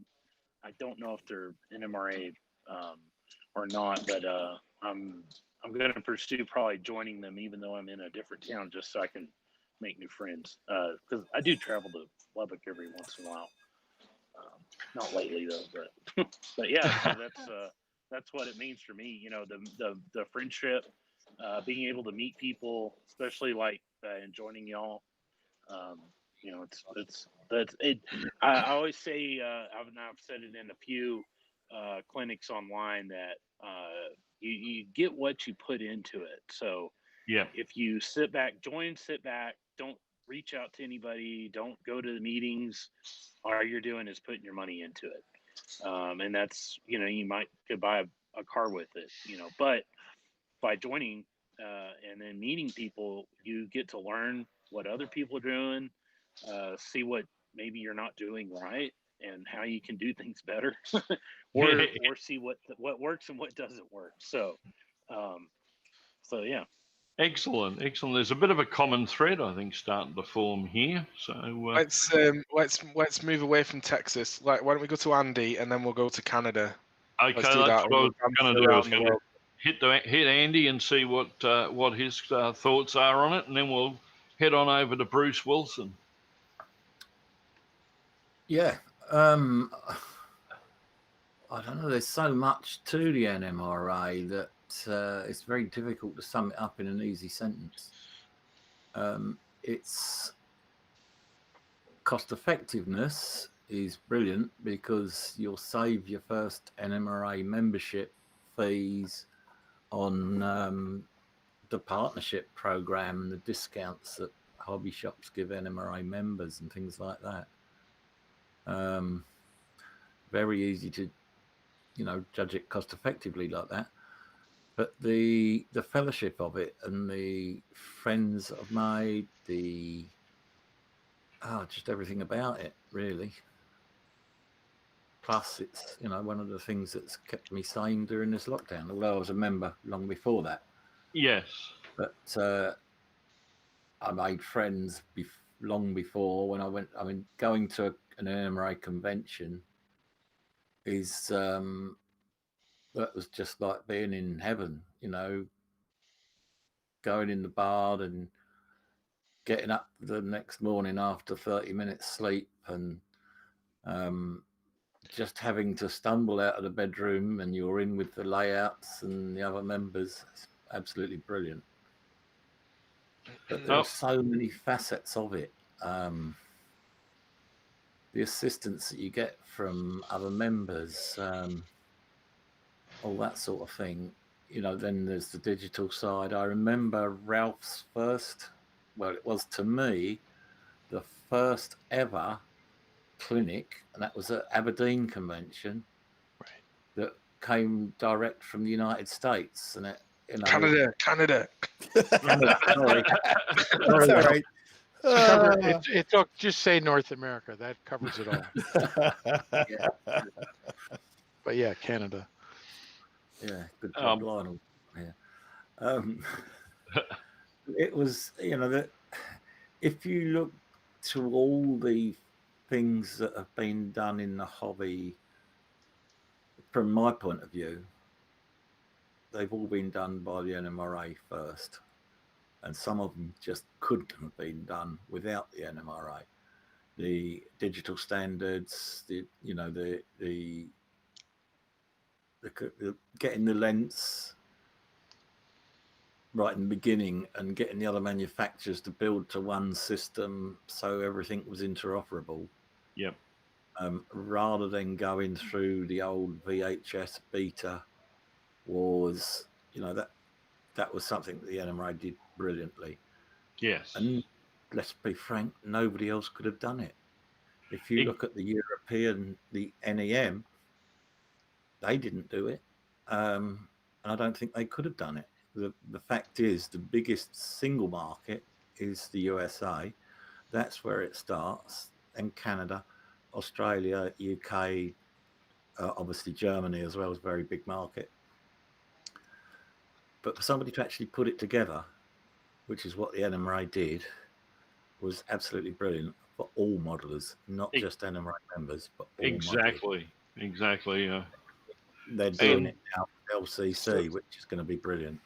Speaker 4: I don't know if they're NMRA or not, but I'm going to pursue probably joining them, even though I'm in a different town, just so I can make new friends. Because I do travel to Lubbock every once in a while. Not lately though, but but yeah, so that's what it means for me. You know, the friendship, being able to meet people, especially like and joining y'all. You know, that's it. I always say I've said it in a few clinics online that you get what you put into it. So
Speaker 1: Yeah.
Speaker 4: if you sit back, don't reach out to anybody, don't go to the meetings. All you're doing is putting your money into it. And that's, you know, you could buy a car with it, you know, but by joining and then meeting people, you get to learn what other people are doing, see what maybe you're not doing right and how you can do things better or see what works and what doesn't work. So, so yeah.
Speaker 1: Excellent. There's a bit of a common thread, I think, starting to form here. So
Speaker 10: let's move away from Texas. Like, why don't we go to Andy and then we'll go to Canada?
Speaker 1: okay,
Speaker 10: Let's do
Speaker 1: that's
Speaker 10: that.
Speaker 1: what I was going to do. I was going to
Speaker 10: World.
Speaker 1: hit Andy and see what his thoughts are on it, and then we'll head on over to Bruce Wilson.
Speaker 5: Yeah. I don't know. There's so much to the NMRA that it's very difficult to sum it up in an easy sentence. Its cost effectiveness is brilliant because you'll save your first NMRA membership fees on the partnership program and the discounts that hobby shops give NMRA members and things like that. Very easy to, you know, judge it cost effectively like that. But the fellowship of it and the friends I've made, just everything about it, really. Plus, it's, you know, one of the things that's kept me sane during this lockdown, although I was a member long before that.
Speaker 1: Yes.
Speaker 5: But I made friends long before when I went. I mean, going to an NMRA convention is that was just like being in heaven, you know, going in the bar and getting up the next morning after 30 minutes sleep and just having to stumble out of the bedroom and you're in with the layouts and the other members. It's absolutely brilliant. But there are so many facets of it. The assistance that you get from other members, all that sort of thing. You know, then there's the digital side. I remember Ralph's first, well, it was to me, the first ever clinic, and that was at Aberdeen Convention,
Speaker 6: Right.
Speaker 5: that came direct from the United States. And it, you know,
Speaker 10: Canada.
Speaker 5: Sorry.
Speaker 9: That's all right.
Speaker 6: Just say North America. That covers it all.
Speaker 5: Yeah.
Speaker 6: But yeah, Canada.
Speaker 5: Yeah, good job, Lionel. Yeah. It was, you know, that if you look to all the things that have been done in the hobby, from my point of view, they've all been done by the NMRA first, and some of them just couldn't have been done without the NMRA. The digital standards, the getting the lens right in the beginning and getting the other manufacturers to build to one system so everything was interoperable.
Speaker 1: Yep.
Speaker 5: Rather than going through the old VHS beta wars, you know, that was something that the NMRA did brilliantly.
Speaker 1: Yes.
Speaker 5: And let's be frank, nobody else could have done it. If you look at the European, the NEM, they didn't do it. And I don't think they could have done it. The fact is, the biggest single market is the USA. That's where it starts. And Canada, Australia, UK, obviously Germany as well is a very big market. But for somebody to actually put it together, which is what the NMRA did, was absolutely brilliant for all modelers, not just NMRA members, but all modelers.
Speaker 1: Exactly.
Speaker 5: They're doing it now for LCC, which is going to be brilliant.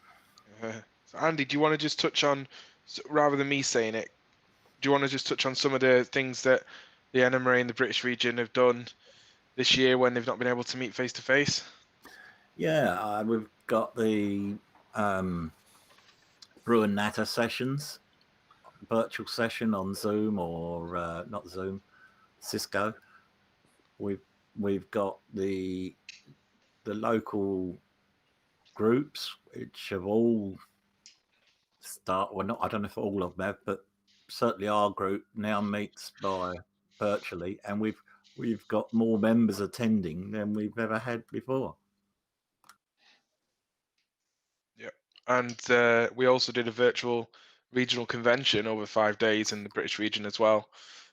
Speaker 10: So Andy, do you want to just touch on, rather than me saying it, do you want to just touch on some of the things that the NMRA and the British region have done this year when they've not been able to meet face to face?
Speaker 5: Yeah, we've got the Brew and Natter sessions, virtual session on Zoom or not Zoom, Cisco. We've got the local groups which have all I don't know if all of them have, but certainly our group now meets by virtually, and we've got more members attending than we've ever had before.
Speaker 10: Yeah, and we also did a virtual regional convention over 5 days in the British region as well,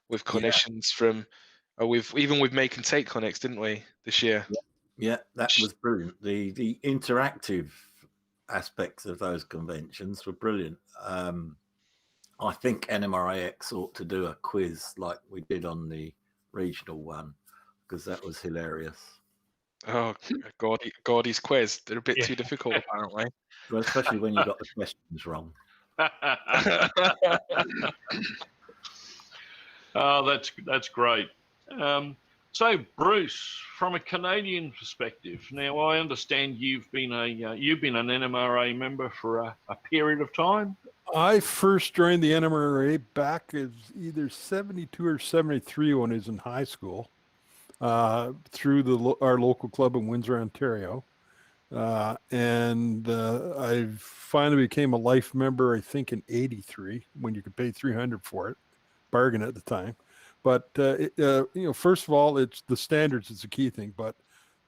Speaker 10: with clinicians from. We've make and take clinics, didn't we, this year?
Speaker 5: Yeah, that was brilliant. The interactive aspects of those conventions were brilliant. I think NMRAx ought to do a quiz like we did on the regional one, because that was hilarious.
Speaker 10: Oh, Gordy's quiz. They're a bit too difficult, apparently.
Speaker 5: Well, especially when you got the questions wrong.
Speaker 1: Oh, that's great. So, Bruce, from a Canadian perspective, now I understand you've been an NMRA member for a period of time.
Speaker 8: I first joined the NMRA back as either 72 or 73 when I was in high school, through our local club in Windsor, Ontario. And I finally became a life member, I think, in 83, when you could pay $300 for it, bargain at the time. But, first of all, it's the standards is the key thing, but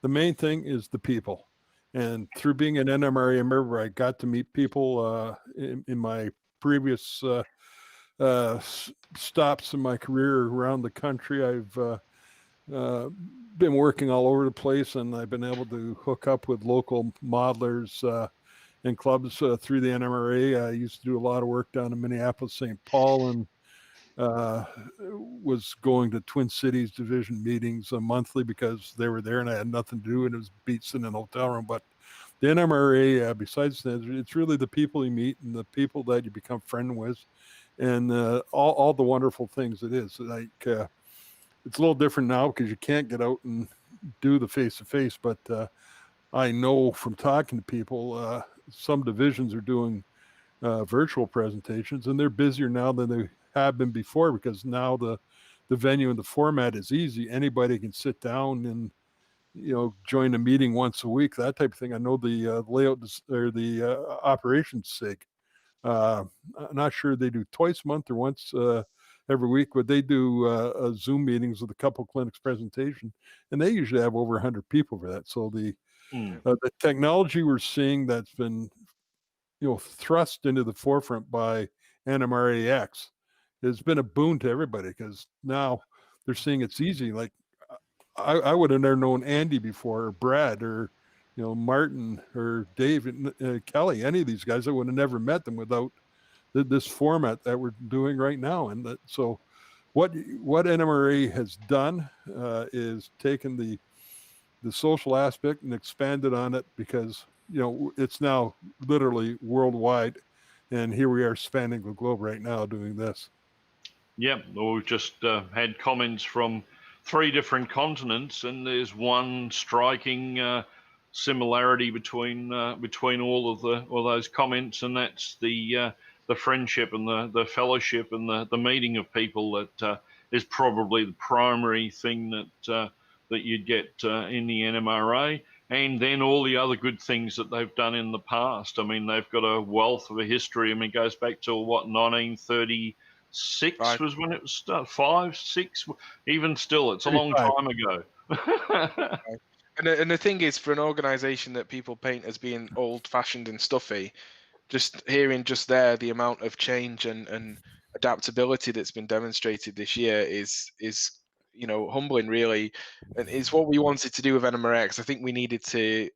Speaker 8: the main thing is the people. And through being an NMRA member, I got to meet people in my previous stops in my career around the country. I've been working all over the place, and I've been able to hook up with local modelers and clubs through the NMRA. I used to do a lot of work down in Minneapolis, St. Paul, and was going to Twin Cities division meetings monthly because they were there and I had nothing to do, and it was beats in an hotel room. But the NMRA, besides that, it's really the people you meet and the people that you become friend with, and all the wonderful things it is. Like it's a little different now because you can't get out and do the face-to-face, but I know from talking to people, some divisions are doing virtual presentations, and they're busier now than they have been before, because now the venue and the format is easy. Anybody can sit down and join a meeting once a week, that type of thing. I know the layout or the operations SIG. I'm not sure they do twice a month or once every week, but they do Zoom meetings with a couple clinics presentation, and they usually have over 100 people for that. So the technology we're seeing that's been thrust into the forefront by NMRAx has been a boon to everybody, because now they're seeing it's easy. Like I would have never known Andy before, or Brad, or Martin, or Dave, Kelly, any of these guys. I would have never met them without this format that we're doing right now. And so what NMRA has done is taken the social aspect and expanded on it, because it's now literally worldwide, and here we are spanning the globe right now doing this.
Speaker 1: Yep, we've just had comments from 3 different continents, and there's one striking similarity between all those comments, and that's the friendship and the fellowship and the meeting of people that is probably the primary thing that you'd get in the NMRA. And then all the other good things that they've done in the past. I mean, they've got a wealth of a history. I mean, it goes back to 1936 was when it was started. 5, 6, even still, it's a long time ago.
Speaker 10: And the thing is, for an organisation that people paint as being old-fashioned and stuffy, just hearing there the amount of change and adaptability that's been demonstrated this year is humbling, really, and it's what we wanted to do with NMRAx. I think we needed to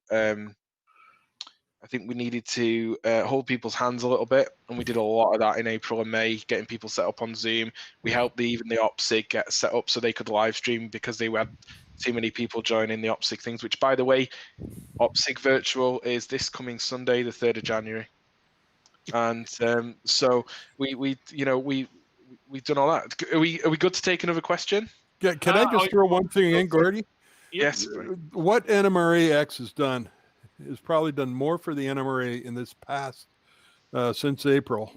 Speaker 10: I think we needed to hold people's hands a little bit, and we did a lot of that in April and May, getting people set up on Zoom. We helped even the OPSIG get set up so they could live stream because they had too many people joining the OPSIG things, which, by the way, OPSIG Virtual is this coming Sunday, the 3rd of January. And so we've done all that. Are we good to take another question?
Speaker 8: Yeah, can I just throw one thing in, Gordy?
Speaker 10: Yes.
Speaker 8: What NMRAx has done is probably done more for the NMRA in this past since April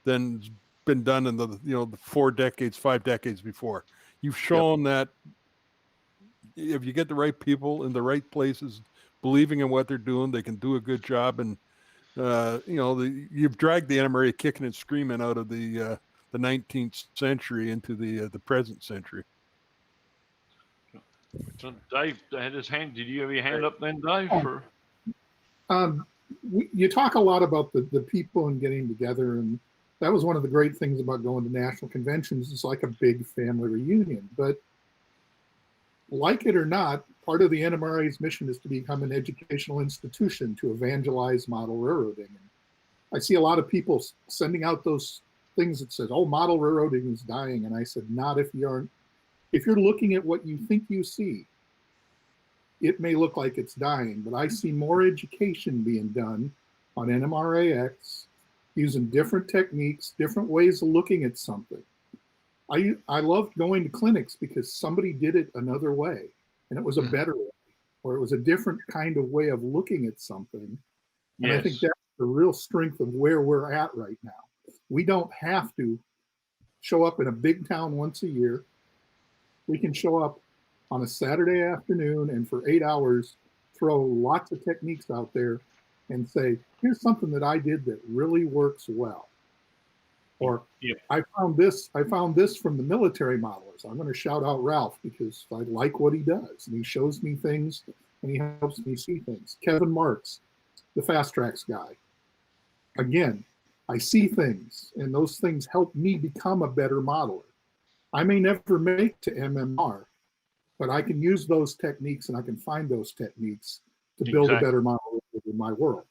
Speaker 8: than's been done in the 4 decades, 5 decades before. You've shown that if you get the right people in the right places, believing in what they're doing, they can do a good job. And you've dragged the NMRA kicking and screaming out of the 19th century into the present century.
Speaker 1: So Dave had his hand. Did you have your hand up then, Dave?
Speaker 7: You talk a lot about the people and getting together, and that was one of the great things about going to national conventions. It's like a big family reunion. But like it or not, part of the NMRA's mission is to become an educational institution to evangelize model railroading. And I see a lot of people sending out those things that says, "Oh, model railroading is dying," and I said, "Not if you aren't. If you're looking at what you think you see, it may look like it's dying, but I see more education being done on NMRAx, using different techniques, different ways of looking at something. I loved going to clinics because somebody did it another way, and it was a better way, or it was a different kind of way of looking at something. And I think that's the real strength of where we're at right now. We don't have to show up in a big town once a year. We can show up on a Saturday afternoon and for 8 hours, throw lots of techniques out there and say, here's something that I did that really works well. Or I found this from the military modelers. I'm going to shout out Ralph because I like what he does. And he shows me things and he helps me see things. Kevin Marks, the Fast Tracks guy. Again, I see things and those things help me become a better modeler. I may never make to MMR, but I can use those techniques and I can find those techniques to build a better model in my world.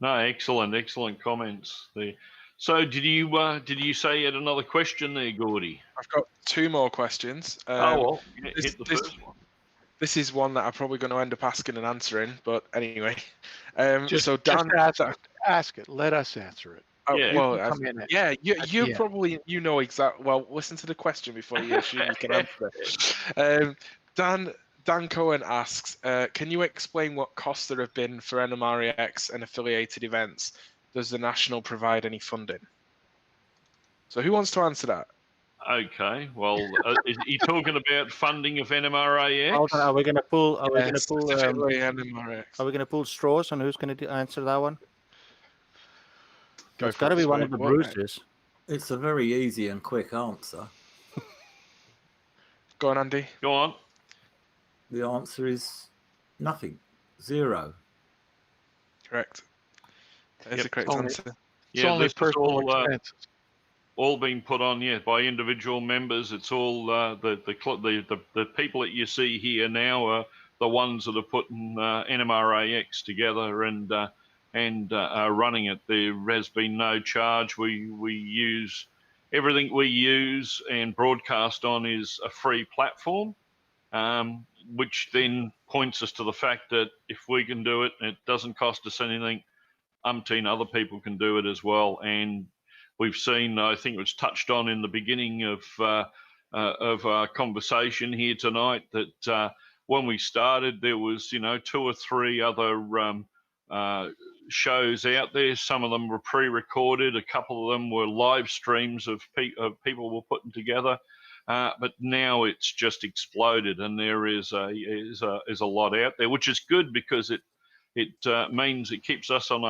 Speaker 1: No, excellent comments there. So did you say you had another question there, Gordy?
Speaker 10: I've got 2 more questions.
Speaker 1: Hit the first one.
Speaker 10: This is one that I'm probably going to end up asking and answering, but anyway.
Speaker 6: Just
Speaker 10: Dan,
Speaker 6: ask it. Let us answer it.
Speaker 10: You probably know exactly. Well, listen to the question before you assume you can answer it. Dan Cohen asks, can you explain what costs there have been for NMRAx and affiliated events? Does the National provide any funding? So who wants to answer that?
Speaker 1: Okay. Well, is he talking about funding of NMRAx?
Speaker 3: Are we going to pull? Are we going to pull?
Speaker 10: NMRAx.
Speaker 3: Are we going to pull straws on who's going to answer that one?
Speaker 6: It's
Speaker 3: got to be one of the Bruces.
Speaker 5: It's a very easy and quick answer.
Speaker 10: Go on, Andy.
Speaker 1: Go on.
Speaker 5: The answer is nothing. 0.
Speaker 10: Correct. That is a correct answer.
Speaker 6: It's only personal expenses.
Speaker 1: All being put on, by individual members. It's all the people that you see here now are the ones that are putting NMRAx together and are running it. There has been no charge. We use everything we use and broadcast on is a free platform, which then points us to the fact that if we can do it, it doesn't cost us anything. Umpteen other people can do it as well, and we've seen. I think it was touched on in the beginning of our conversation here tonight that when we started, there was 2 or 3 other shows out there. Some of them were pre-recorded. A couple of them were live streams of people were putting together. But now it's just exploded, and there is a lot out there, which is good because it means it keeps us on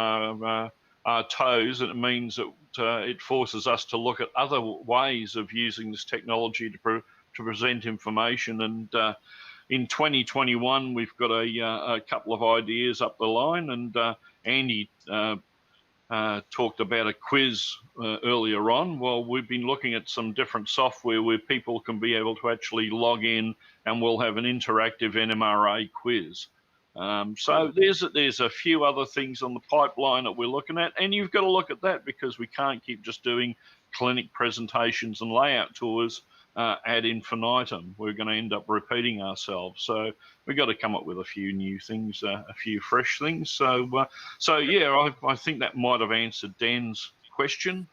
Speaker 1: our toes, and it means that it forces us to look at other ways of using this technology to present information. And in 2021, we've got a couple of ideas up the line, and Andy talked about a quiz earlier on. Well, we've been looking at some different software where people can be able to actually log in, and we'll have an interactive NMRA quiz. So there's a few other things on the pipeline that we're looking at, and you've got to look at that because we can't keep just doing clinic presentations and layout tours ad infinitum. We're going to end up repeating ourselves. So we've got to come up with a few new things, a few fresh things. So yeah, I think that might have answered Dan's question.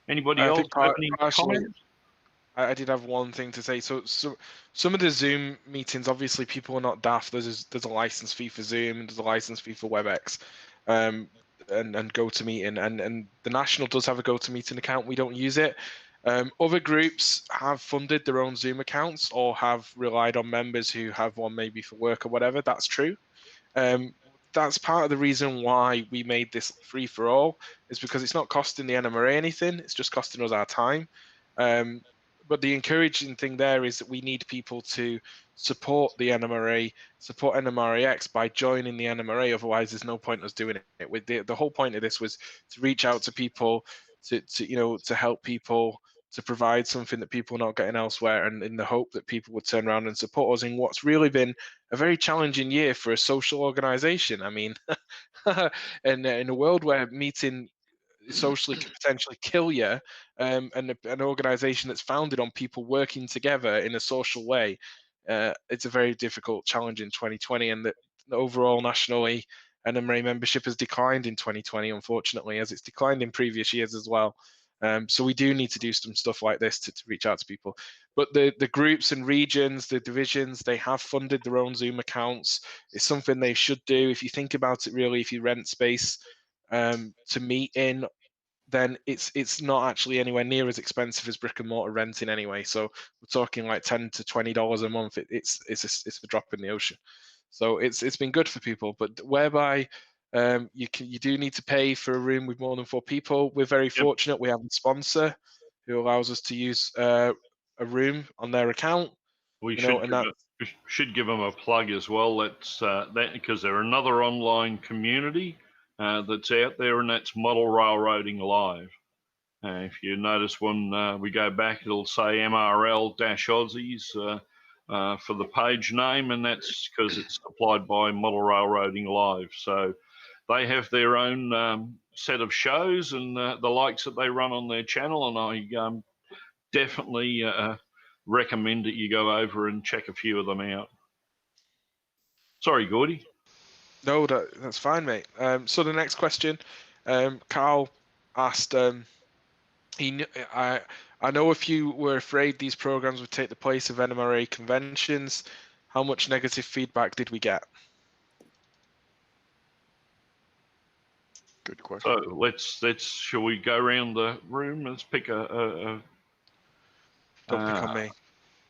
Speaker 1: Anybody
Speaker 10: I
Speaker 1: else
Speaker 10: think
Speaker 1: have any
Speaker 10: partially.
Speaker 1: comments?
Speaker 10: I did have one thing to say. So some of the Zoom meetings, obviously, people are not daft. There's a license fee for Zoom, and there's a license fee for WebEx, and GoToMeeting, and the National does have a GoToMeeting account. We don't use it. Other groups have funded their own Zoom accounts or have relied on members who have one maybe for work or whatever. That's true. That's part of the reason why we made this free for all, is because it's not costing the NMRA anything. It's just costing us our time. But the encouraging thing there is that we need people to support the NMRA, support NMRAx by joining the NMRA. Otherwise, there's no point in us doing it. With the whole point of this was to reach out to people, to help people, to provide something that people are not getting elsewhere, and in the hope that people would turn around and support us in what's really been a very challenging year for a social organization. I mean, in a world where meeting socially can potentially kill you, and an organization that's founded on people working together in a social way, it's a very difficult challenge in 2020, and the overall nationally NMRA membership has declined in 2020, unfortunately, as it's declined in previous years as well. So we do need to do some stuff like this to reach out to people. But the groups and regions, the divisions, they have funded their own Zoom accounts. It's something they should do. If you think about it, really, if you rent space to meet in, then it's not actually anywhere near as expensive as brick and mortar renting anyway. So we're talking like $10 to $20 a month. It's a drop in the ocean. So it's been good for people, but whereby you do need to pay for a room with more than 4 people. We're very fortunate. We have a sponsor who allows us to use a room on their account.
Speaker 1: We should give them a plug as well. That's that because they're another online community that's out there, and that's Model Railroading Live. If you notice when we go back, it'll say MRL-Aussies for the page name, and that's because it's supplied by Model Railroading Live. So they have their own set of shows and the likes that they run on their channel, and I definitely recommend that you go over and check a few of them out. Sorry, Gordy.
Speaker 10: No, that's fine, mate. So the next question, Carl asked, I know if you were afraid these programs would take the place of NMRA conventions, how much negative feedback did we get?
Speaker 6: Good question.
Speaker 1: So let's shall we go around the room? Let's pick
Speaker 10: Don't pick on me.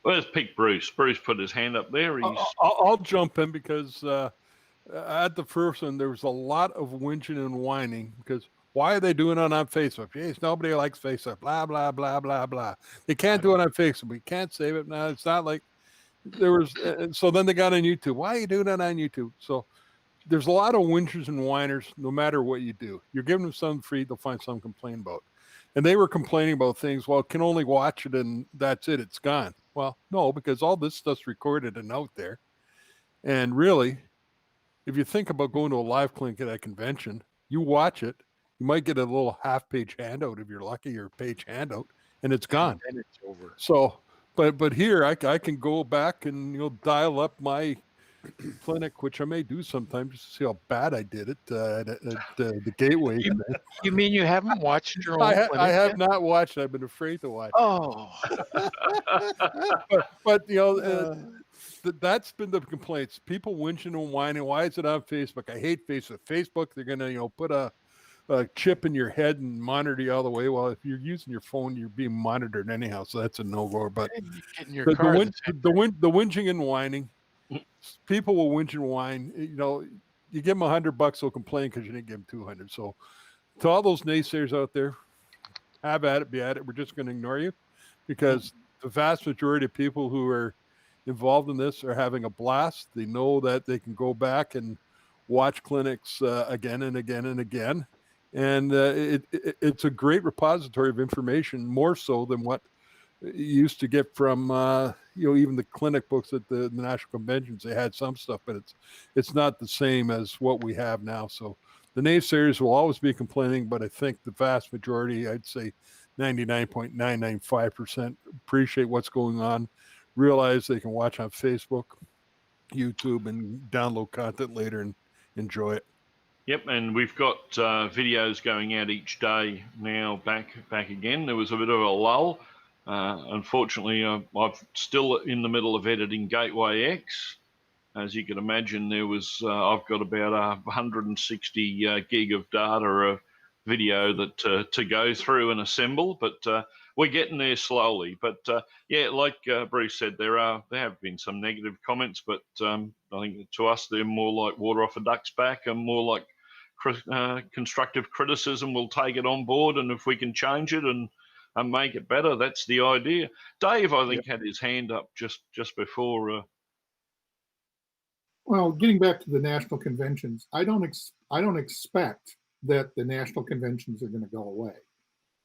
Speaker 1: Let's pick Bruce. Bruce put his hand up there.
Speaker 8: I'll jump in because at the first one, there was a lot of whinging and whining because why are they doing it on Facebook? Jeez, nobody likes Facebook. Blah, blah, blah, blah, blah. They can't do it on Facebook. We can't save it. Now, it's not like there was. So then they got on YouTube. Why are you doing that on YouTube? So there's a lot of whingers and whiners no matter what you do. You're giving them something free, they'll find something to complain about. And they were complaining about things, well, can only watch it and that's it, it's gone. Well, no, because all this stuff's recorded and out there. And really, if you think about going to a live clinic at a convention, you watch it, you might get a little half-page handout if you're lucky, or a page handout, and it's gone.
Speaker 6: And it's over.
Speaker 8: So, but here I can go back and dial up my clinic, which I may do sometime just to see how bad I did it at the Gateway.
Speaker 6: You mean you haven't watched your own clinic
Speaker 8: I have
Speaker 6: yet?
Speaker 8: not watched. I've been afraid to watch.
Speaker 6: Oh.
Speaker 8: but that's been the complaints. People whinging and whining. Why is it on Facebook? I hate Facebook. Facebook, they're gonna put a chip in your head and monitor you all the way. Well, if you're using your phone, you're being monitored anyhow, so that's a no-go. But the whinging and whining. People will whinge and whine. You give them $100, they'll complain because you didn't give them 200. So, to all those naysayers out there, have at it, be at it. We're just going to ignore you because the vast majority of people who are involved in this are having a blast. They know that they can go back and watch clinics again and again and again, and it's a great repository of information, more so than what you used to get from even the clinic books at the national conventions. They had some stuff, but it's not the same as what we have now. So the naysayers will always be complaining, but I think the vast majority, I'd say 99.995%, appreciate what's going on, realize they can watch on Facebook, YouTube, and download content later and enjoy it.
Speaker 1: Yep, and we've got videos going out each day now. Back again. There was a bit of a lull. Unfortunately, I'm still in the middle of editing Gateway X. As you can imagine, there was I've got about 160 gig of data of video that to go through and assemble, but we're getting there slowly. But yeah, like Bruce said, there have been some negative comments, but I think to us they're more like water off a duck's back and more like constructive criticism. We'll take it on board, and if we can change it and make it better, that's the idea. Dave, I think, had his hand up just before.
Speaker 7: Well, getting back to the national conventions, I don't expect that the national conventions are going to go away.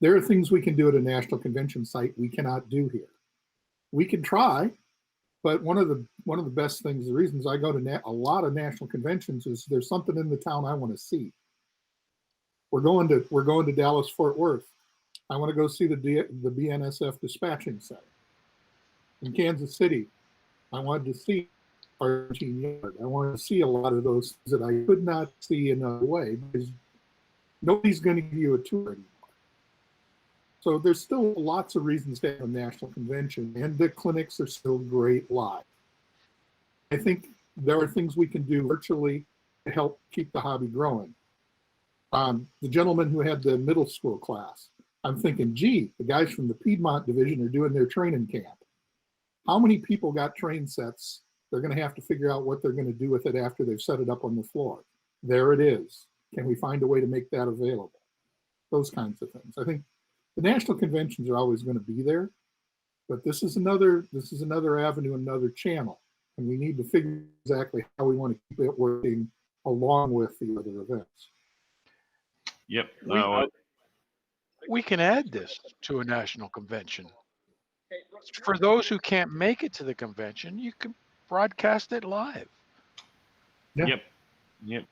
Speaker 7: There are things we can do at a national convention site we cannot do here. We can try, but one of the best things, the reasons I go to a lot of national conventions is there's something in the town I want to see. We're going to Dallas Fort Worth. I want to go see the BNSF dispatching center. In Kansas City, I wanted to see Argentine Yard. I wanted to see a lot of those things that I could not see another way because nobody's going to give you a tour anymore. So there's still lots of reasons to have a national convention, and the clinics are still great live. I think there are things we can do virtually to help keep the hobby growing. The gentleman who had the middle school class, I'm thinking, gee, the guys from the Piedmont division are doing their training camp. How many people got train sets? They're going to have to figure out what they're going to do with it after they've set it up on the floor. There it is. Can we find a way to make that available? Those kinds of things. I think the national conventions are always going to be there, but this is another avenue, another channel, and we need to figure exactly how we want to keep it working along with the other events.
Speaker 1: Yep.
Speaker 6: We can add this to a national convention. For those who can't make it to the convention, you can broadcast it live.
Speaker 1: Yep.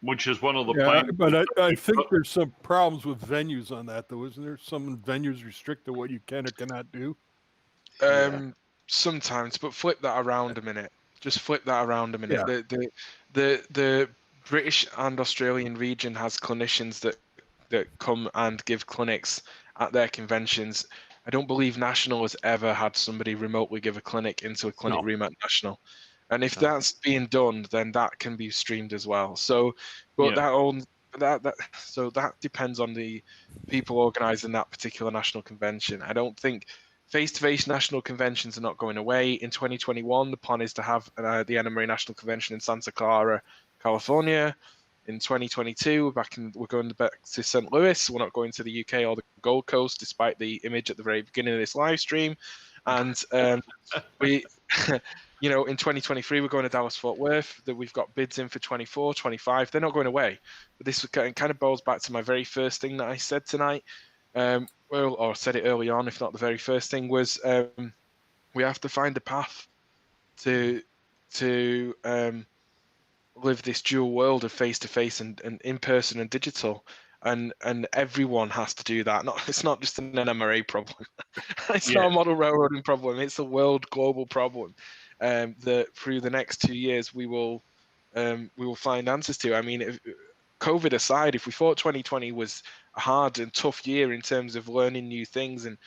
Speaker 1: Which is one of the
Speaker 8: plans. But I think there's some problems with venues on that, though, isn't there? Some venues restrict to what you can or cannot do.
Speaker 10: Sometimes, but flip that around a minute. Just flip that around a minute.
Speaker 8: Yeah.
Speaker 10: The British and Australian region has clinicians that come and give clinics at their conventions. I don't believe National has ever had somebody remotely give a clinic into a clinic room at National. And if that's being done, then that can be streamed as well. So, but that depends on the people organising that particular national convention. I don't think face-to-face national conventions are not going away. In 2021, the plan is to have the NMRA National Convention in Santa Clara, California. In 2022, we're going back to St. Louis. We're not going to the UK or the Gold Coast, despite the image at the very beginning of this live stream. And we, in 2023, we're going to Dallas Fort Worth. That we've got bids in for 24, 25. They're not going away. But this kind of boils back to my very first thing that I said tonight. Or said it early on, if not the very first thing, was we have to find a path to live this dual world of face-to-face and in-person and digital, and everyone has to do that. It's not just an NMRA problem. It's not a model railroading problem. It's a world global problem that through the next 2 years we will find answers to. I mean, if, COVID aside, if we thought 2020 was a hard and tough year in terms of learning new things and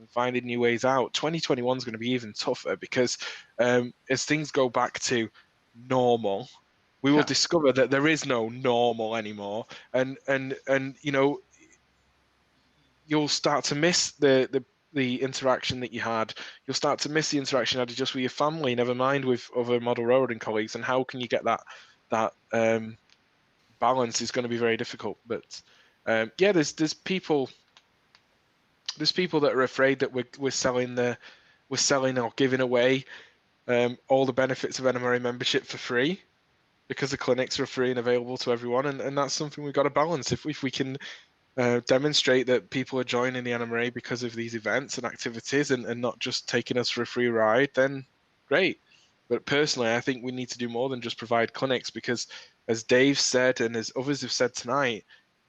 Speaker 10: finding new ways out, 2021 is going to be even tougher because as things go back to normal, we will discover that there is no normal anymore, and you'll start to miss the interaction that you had. You'll start to miss the interaction you had just with your family, never mind with other model railroading colleagues. And how can you get that balance is going to be very difficult. But there's people that are afraid that we're selling or giving away all the benefits of NMRA membership for free, because the clinics are free and available to everyone, and that's something we've got to balance. If we can demonstrate that people are joining the NMRA because of these events and activities and not just taking us for a free ride, then great. But personally, I think we need to do more than just provide clinics, because as Dave said and as others have said tonight,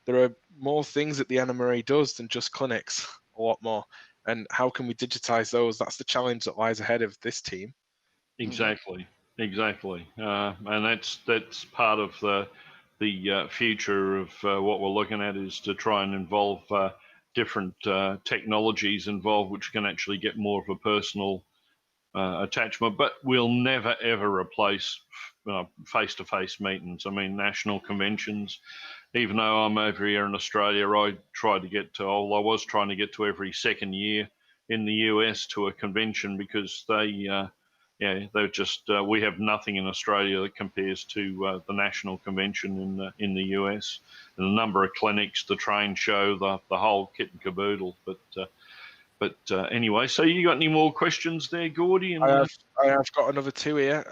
Speaker 10: there are more things that the NMRA does than just clinics, a lot more. And how can we digitize those? That's the challenge that lies ahead of this team.
Speaker 1: Exactly, exactly, and that's part of the future of what we're looking at, is to try and involve different technologies involved, which can actually get more of a personal attachment. But we'll never ever replace face-to-face meetings. I mean, national conventions. Even though I'm over here in Australia, I try to get to. Oh, I was trying to get to every second year in the US to a convention, because they're just we have nothing in Australia that compares to the national convention in the US. And the number of clinics, the train show, the whole kit and caboodle. But anyway, so you got any more questions there, Gordy?
Speaker 10: I have got another two here.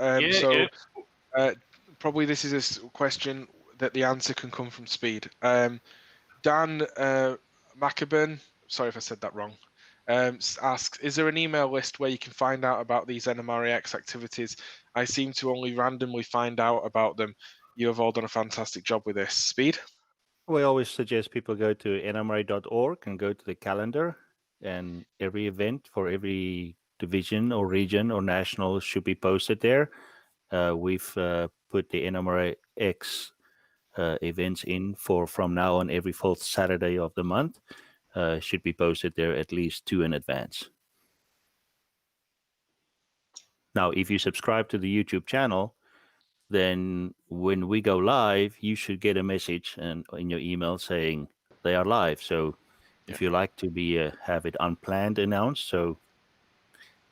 Speaker 10: Probably this is a question that the answer can come from Speed. Dan Maccaben, sorry if I said that wrong, asks, is there an email list where you can find out about these NMRAx activities? I seem to only randomly find out about them. You have all done a fantastic job with this. Speed?
Speaker 3: We always suggest people go to NMRA.org and go to the calendar, and every event for every division or region or national should be posted there. We've put the NMRAx events in from now on every fourth Saturday of the month. Should be posted there at least 2 in advance. Now, if you subscribe to the YouTube channel, then when we go live, you should get a message in your email saying they are live. So if you like to be have it unplanned announced, so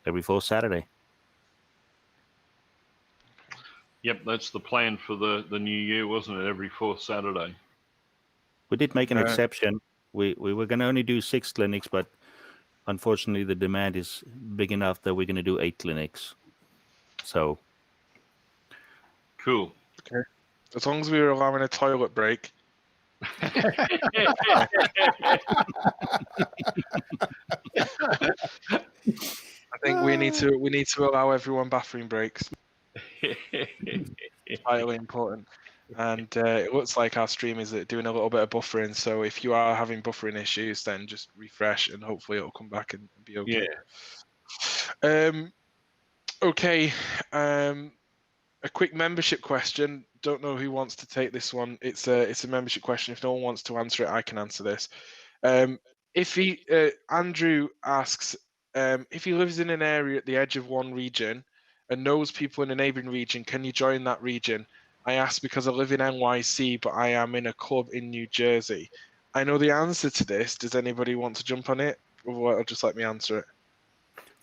Speaker 3: every fourth Saturday.
Speaker 1: Yep, that's the plan for the new year, wasn't it? Every fourth Saturday.
Speaker 3: We did make an exception. We were going to only do 6 clinics, but unfortunately the demand is big enough that we're going to do 8 clinics. So
Speaker 1: cool.
Speaker 10: Okay. As long as we were allowing a toilet break. I think we need to allow everyone bathroom breaks. It's vitally important. And it looks like our stream is doing a little bit of buffering. So if you are having buffering issues, then just refresh and hopefully it'll come back and be okay.
Speaker 1: Yeah.
Speaker 10: Okay. A quick membership question. Don't know who wants to take this one. It's a membership question. If no one wants to answer it, I can answer this. Andrew asks, if he lives in an area at the edge of one region and knows people in a neighboring region, can you join that region? I ask because I live in NYC, but I am in a club in New Jersey. I know the answer to this. Does anybody want to jump on it? Or just let me answer it.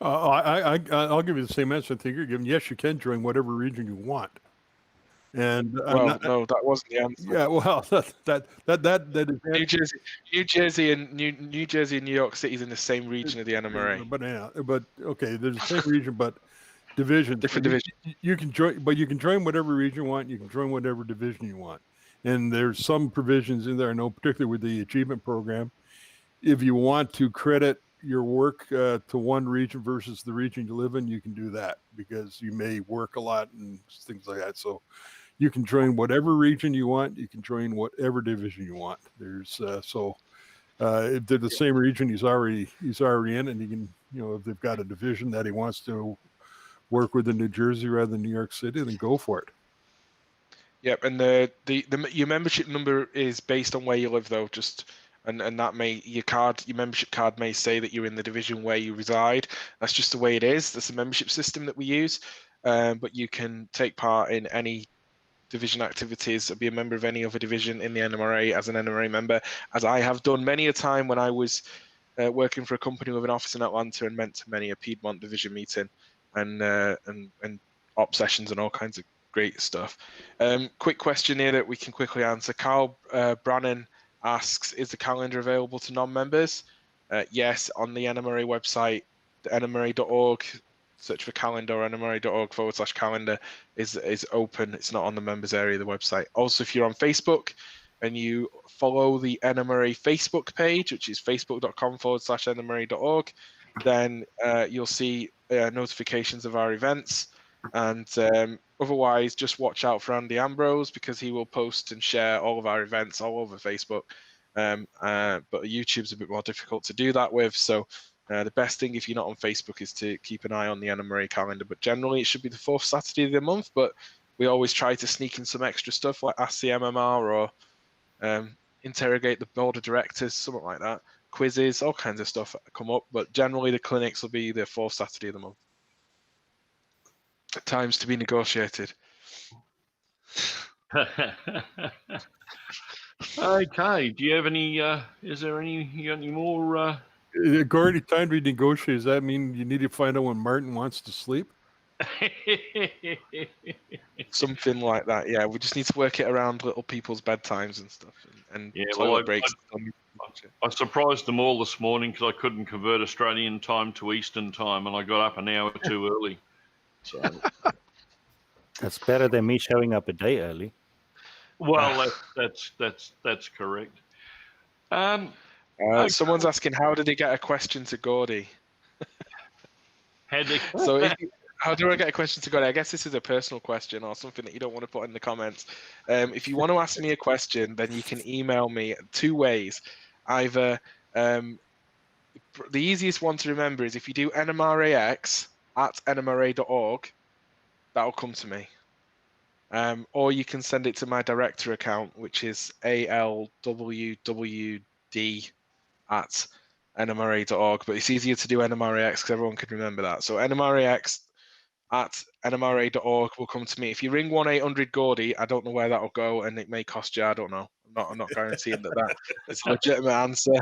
Speaker 8: I'll give you the same answer I think you're giving. Yes, you can join whatever region you want. And
Speaker 10: no, that wasn't the answer.
Speaker 8: Yeah, well, that is
Speaker 10: New Jersey and New York City is in the same region of the NMRA.
Speaker 8: But okay, there's the same region, but division.
Speaker 10: Different division.
Speaker 8: You can join, but you can join whatever region you want. You can join whatever division you want. And there's some provisions in there. I know, particularly with the achievement program, if you want to credit your work to one region versus the region you live in, you can do that because you may work a lot and things like that. So you can join whatever region you want. You can join whatever division you want. There's if they're the same region, he's already in, and he can, if they've got a division that he wants to work with in New Jersey rather than New York City, then go for it.
Speaker 10: Yep, and your membership number is based on where you live, though. And that your membership card may say that you're in the division where you reside. That's just the way it is. That's the membership system that we use. But you can take part in any division activities or be a member of any other division in the NMRA as an NMRA member, as I have done many a time when I was working for a company with an office in Atlanta and went to many a Piedmont division meeting and op sessions and all kinds of great stuff. Quick question here that we can quickly answer. Carl Brannan asks, is the calendar available to non-members? Yes, on the NMRA website, the NMRA.org, search for calendar, or NMRA.org/calendar is open. It's not on the members area of the website. Also, if you're on Facebook, and you follow the NMRA Facebook page, which is facebook.com/nmra.org, then you'll see notifications of our events. And otherwise, just watch out for Andy Ambrose, because he will post and share all of our events all over Facebook. But YouTube's a bit more difficult to do that with. So the best thing, if you're not on Facebook, is to keep an eye on the NMRA calendar. But generally, it should be the 4th Saturday of the month. But we always try to sneak in some extra stuff, like Ask the MMR or interrogate the board of directors, something like that. Quizzes, all kinds of stuff come up. But generally, the clinics will be the 4th Saturday of the month. Times to be negotiated.
Speaker 1: Okay. Do you have any? Is there any? You got any more?
Speaker 8: Gordy, time to negotiate. Does that mean you need to find out when Martin wants to sleep?
Speaker 10: Something like that. Yeah, we just need to work it around little people's bedtimes and stuff, and
Speaker 1: Yeah,
Speaker 10: toilet
Speaker 1: well,
Speaker 10: breaks.
Speaker 1: I surprised them all this morning because I couldn't convert Australian time to Eastern time, and I got up an hour too early. So,
Speaker 3: That's better than me showing up a day early.
Speaker 1: well, that's correct. Okay.
Speaker 10: Someone's asking, how did he get a question to Gordy? So how do I get a question to Gordy? I guess this is a personal question or something that you don't want to put in the comments. If you want to ask me a question, then you can email me 2 ways. Either the easiest one to remember is if you do NMRAx at nmra.org, that'll come to me. Or you can send it to my director account, which is alwwd@nmra.org. But it's easier to do NMRAx because everyone can remember that. So NMRAx@nmra.org will come to me. If you ring 1-800-GORDY, I don't know where that'll go, and it may cost you. I don't know. I'm not guaranteeing that is a legitimate answer.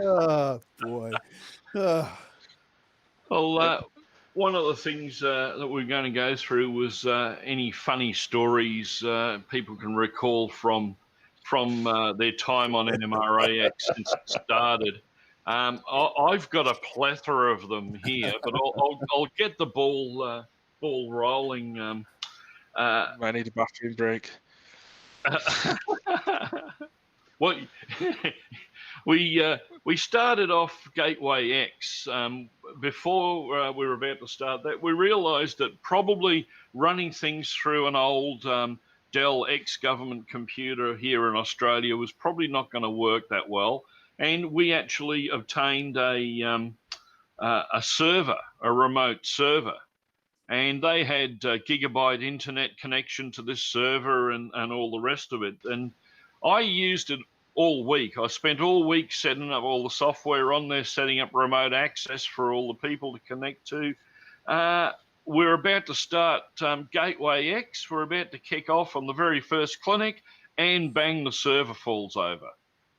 Speaker 9: Oh boy.
Speaker 1: Well, one of the things that we're going to go through was any funny stories people can recall from their time on NMRAx since it started. I've got a plethora of them here, but I'll get the ball rolling.
Speaker 10: I need a bathroom break.
Speaker 1: Well, we started off Gateway X. Before we were about to start that, we realised that probably running things through an old Dell ex-government computer here in Australia was probably not going to work that well, and we actually obtained a server, a remote server. And they had gigabyte internet connection to this server and all the rest of it. And I used it all week. I spent all week setting up all the software on there, setting up remote access for all the people to connect to. We're about to start Gateway X. We're about to kick off on the very first clinic, and bang, the server falls over.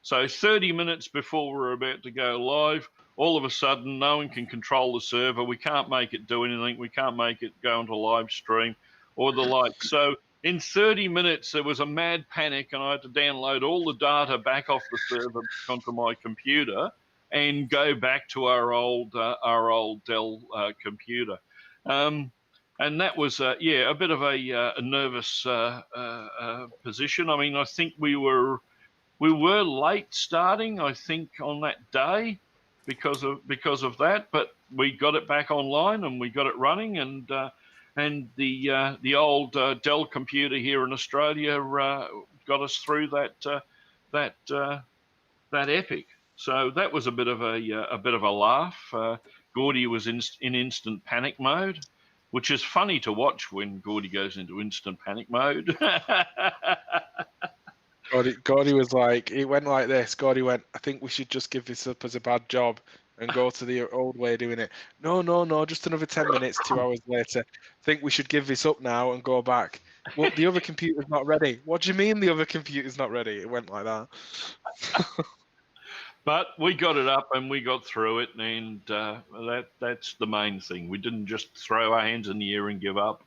Speaker 1: So 30 minutes before we're about to go live, all of a sudden, no one can control the server. We can't make it do anything. We can't make it go into live stream or the like. So in 30 minutes, there was a mad panic, and I had to download all the data back off the server onto my computer and go back to our old Dell computer. And that was, a bit of a nervous position. I mean, I think we were late starting, I think, on that day because of that, but we got it back online and we got it running, and the old Dell computer here in Australia got us through that epic. So that was a bit of a laugh. Gordy was in instant panic mode, which is funny to watch when Gordy goes into instant panic mode.
Speaker 10: Gordy was like, he went like this. Gordy went, I think we should just give this up as a bad job and go to the old way of doing it. No, just another 10 minutes, 2 hours later. I think we should give this up now and go back. Well, the other computer's not ready. What do you mean the other computer's not ready? It went like that.
Speaker 1: But we got it up and we got through it, and that's the main thing. We didn't just throw our hands in the air and give up.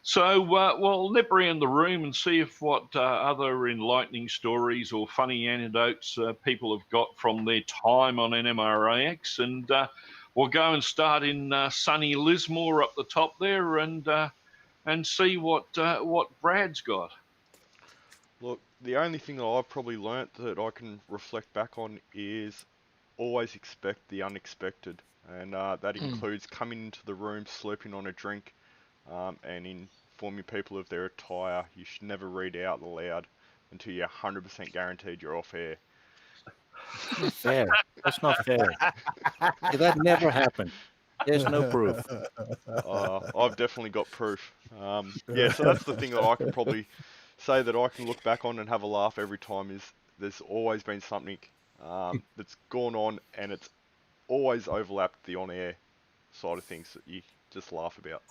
Speaker 1: So we'll nip around the room and see if what other enlightening stories or funny anecdotes people have got from their time on NMRAx. And we'll go and start in sunny Lismore up the top there and see what Brad's got.
Speaker 2: Look, the only thing that I've probably learnt that I can reflect back on is always expect the unexpected, and that includes coming into the room, slurping on a drink, and informing people of their attire. You should never read out loud until you're 100% guaranteed you're off air.
Speaker 3: Not fair. That's not fair. That never happened. There's no proof.
Speaker 2: I've definitely got proof. Yeah, so that's the thing that I can probably say that I can look back on and have a laugh every time is there's always been something that's gone on, and it's always overlapped the on-air side of things that you just laugh about.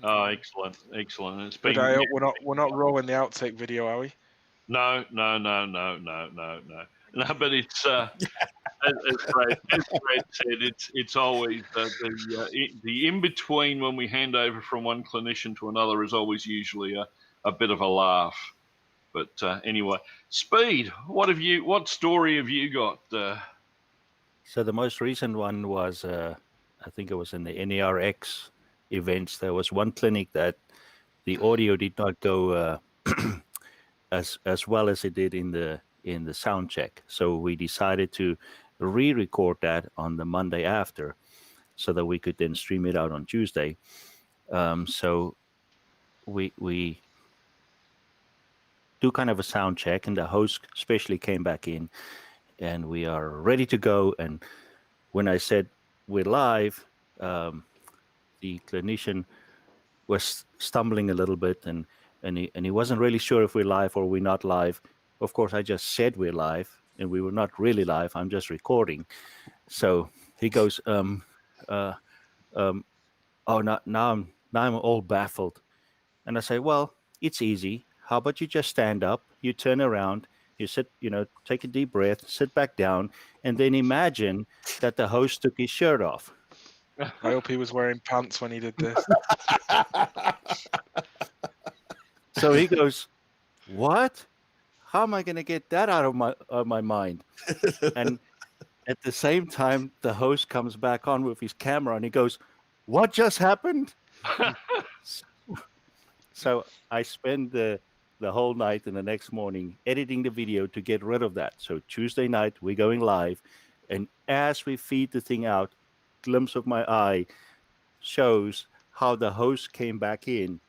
Speaker 1: Oh, excellent, excellent. It's
Speaker 10: But
Speaker 1: been
Speaker 10: we're not rolling the outtake video, are we?
Speaker 1: no. No, but it's as Brad said, it's always the in between when we hand over from one clinician to another is always usually a bit of a laugh. But anyway, Speed, what story have you got?
Speaker 3: So the most recent one was, I think it was in the NMRAx events. There was one clinic that the audio did not go as well as it did in the sound check. So we decided to re-record that on the Monday after, so that we could then stream it out on Tuesday. So we do kind of a sound check, and the host especially came back in, and we are ready to go. And when I said we're live, the clinician was stumbling a little bit, and he wasn't really sure if we're live or we're not live. Of course, I just said we're live, and we were not really live. I'm just recording. So he goes, oh, now I'm all baffled. And I say, well, it's easy. How about you just stand up, you turn around, you sit, take a deep breath, sit back down, and then imagine that the host took his shirt off.
Speaker 10: I hope he was wearing pants when he did this.
Speaker 3: So he goes, what? How am I going to get that out of my mind? And at the same time, the host comes back on with his camera, and he goes, what just happened? So I spend the whole night and the next morning editing the video to get rid of that. So Tuesday night, we're going live. And as we feed the thing out, glimpse of my eye shows how the host came back in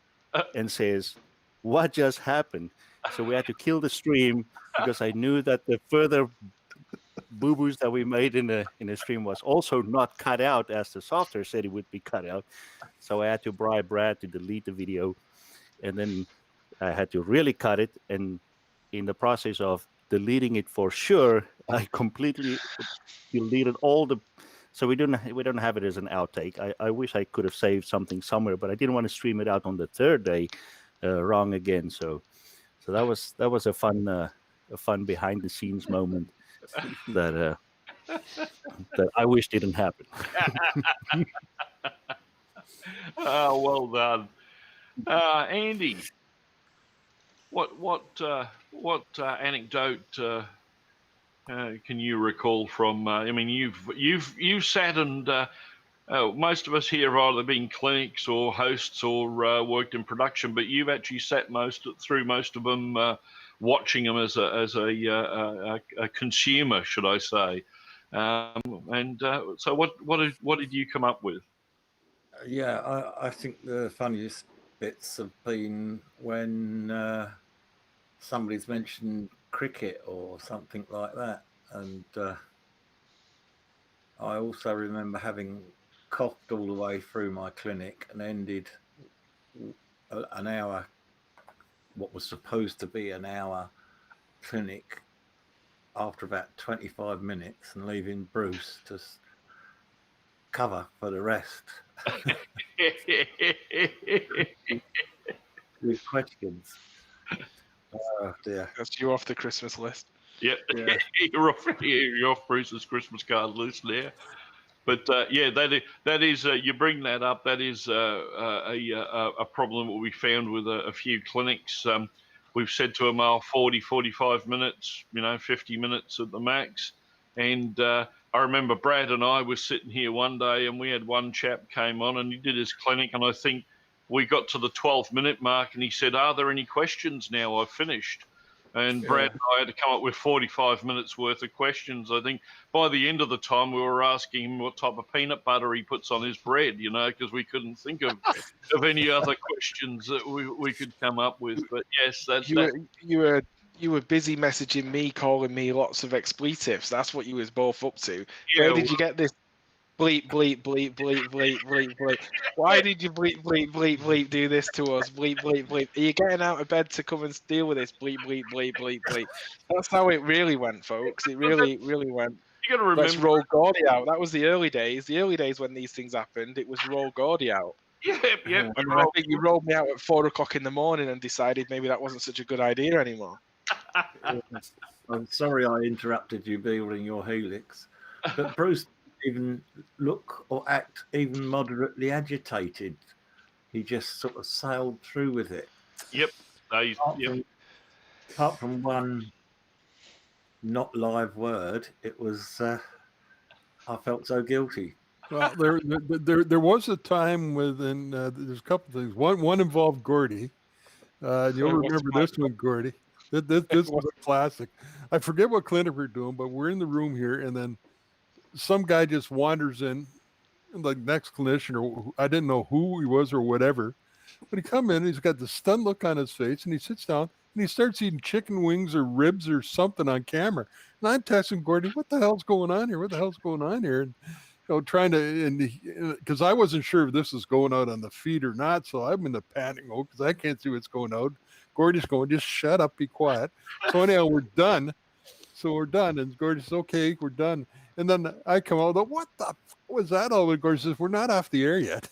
Speaker 3: and says, what just happened? So we had to kill the stream because I knew that the further boo-boos that we made in the stream was also not cut out as the software said it would be cut out. So I had to bribe Brad to delete the video. And then I had to really cut it. And in the process of deleting it for sure, I completely deleted all the. So we don't have it as an outtake. I wish I could have saved something somewhere, but I didn't want to stream it out on the third day wrong again. So that was a fun behind the scenes moment that I wish didn't happen.
Speaker 1: Oh, well done. Andy, what anecdote can you recall from? I mean, you've sat and most of us here have either been clinics or hosts or worked in production, but you've actually sat through most of them, watching them as a consumer, should I say? So what did you come up with?
Speaker 5: Yeah, I think the funniest bits have been when somebody's mentioned cricket or something like that. And I also remember having coughed all the way through my clinic and ended an hour, what was supposed to be an hour clinic, after about 25 minutes, and leaving Bruce to cover for the rest. With questions. Oh dear.
Speaker 10: That's you off the Christmas list.
Speaker 1: Yep.
Speaker 5: Yeah.
Speaker 1: You're off Bruce's Christmas card list there. But yeah, that is you bring that up. That is a problem that we found with a few clinics. We've said to them, 40, 45 minutes, 50 minutes at the max. And I remember Brad and I were sitting here one day, and we had one chap came on, and he did his clinic, and I think we got to the 12-minute mark, and he said, "Are there any questions now? I've finished." And Brad and I had to come up with 45 minutes worth of questions. I think by the end of the time, we were asking him what type of peanut butter he puts on his bread, because we couldn't think of any other questions that we could come up with. But yes,
Speaker 10: you were busy messaging me, calling me lots of expletives. That's what you was both up to.
Speaker 1: Yeah,
Speaker 10: Where did you get this? Bleep, bleep, bleep, bleep, bleep, bleep, bleep. Why did you bleep, bleep, bleep, bleep do this to us? Bleep, bleep, bleep. Are you getting out of bed to come and deal with this? Bleep, bleep, bleep, bleep, bleep. That's how it really went, folks. It really, really went.
Speaker 1: You got to remember.
Speaker 10: Let's roll Gordy out. That was the early days. The early days when these things happened, it was roll Gordy out.
Speaker 1: Yep.
Speaker 10: And then I think you rolled me out at 4 o'clock in the morning and decided maybe that wasn't such a good idea anymore.
Speaker 5: I'm sorry I interrupted you building your helix, but Bruce even look or act even moderately agitated. He just sort of sailed through with it.
Speaker 1: Yep.
Speaker 5: Apart from one not live word, it was I felt so guilty.
Speaker 8: Well, there was a time within there's a couple of things. One involved Gordy. You'll remember this one, Gordy. This was a classic. I forget what clinic we're doing, but we're in the room here, and then some guy just wanders in, the next clinician, or I didn't know who he was or whatever. But he come in, he's got the stunned look on his face, and he sits down and he starts eating chicken wings or ribs or something on camera. And I'm texting Gordy, "What the hell's going on here? What the hell's going on here?" And trying to, because I wasn't sure if this was going out on the feed or not, so I'm in the panic mode because I can't see what's going out. Gordy's going, "Just shut up, be quiet." So anyhow, we're done. So we're done, and Gordy says, "Okay, we're done." And then I come out, "What the f was that all?" And Gordy says, "We're not off the air yet."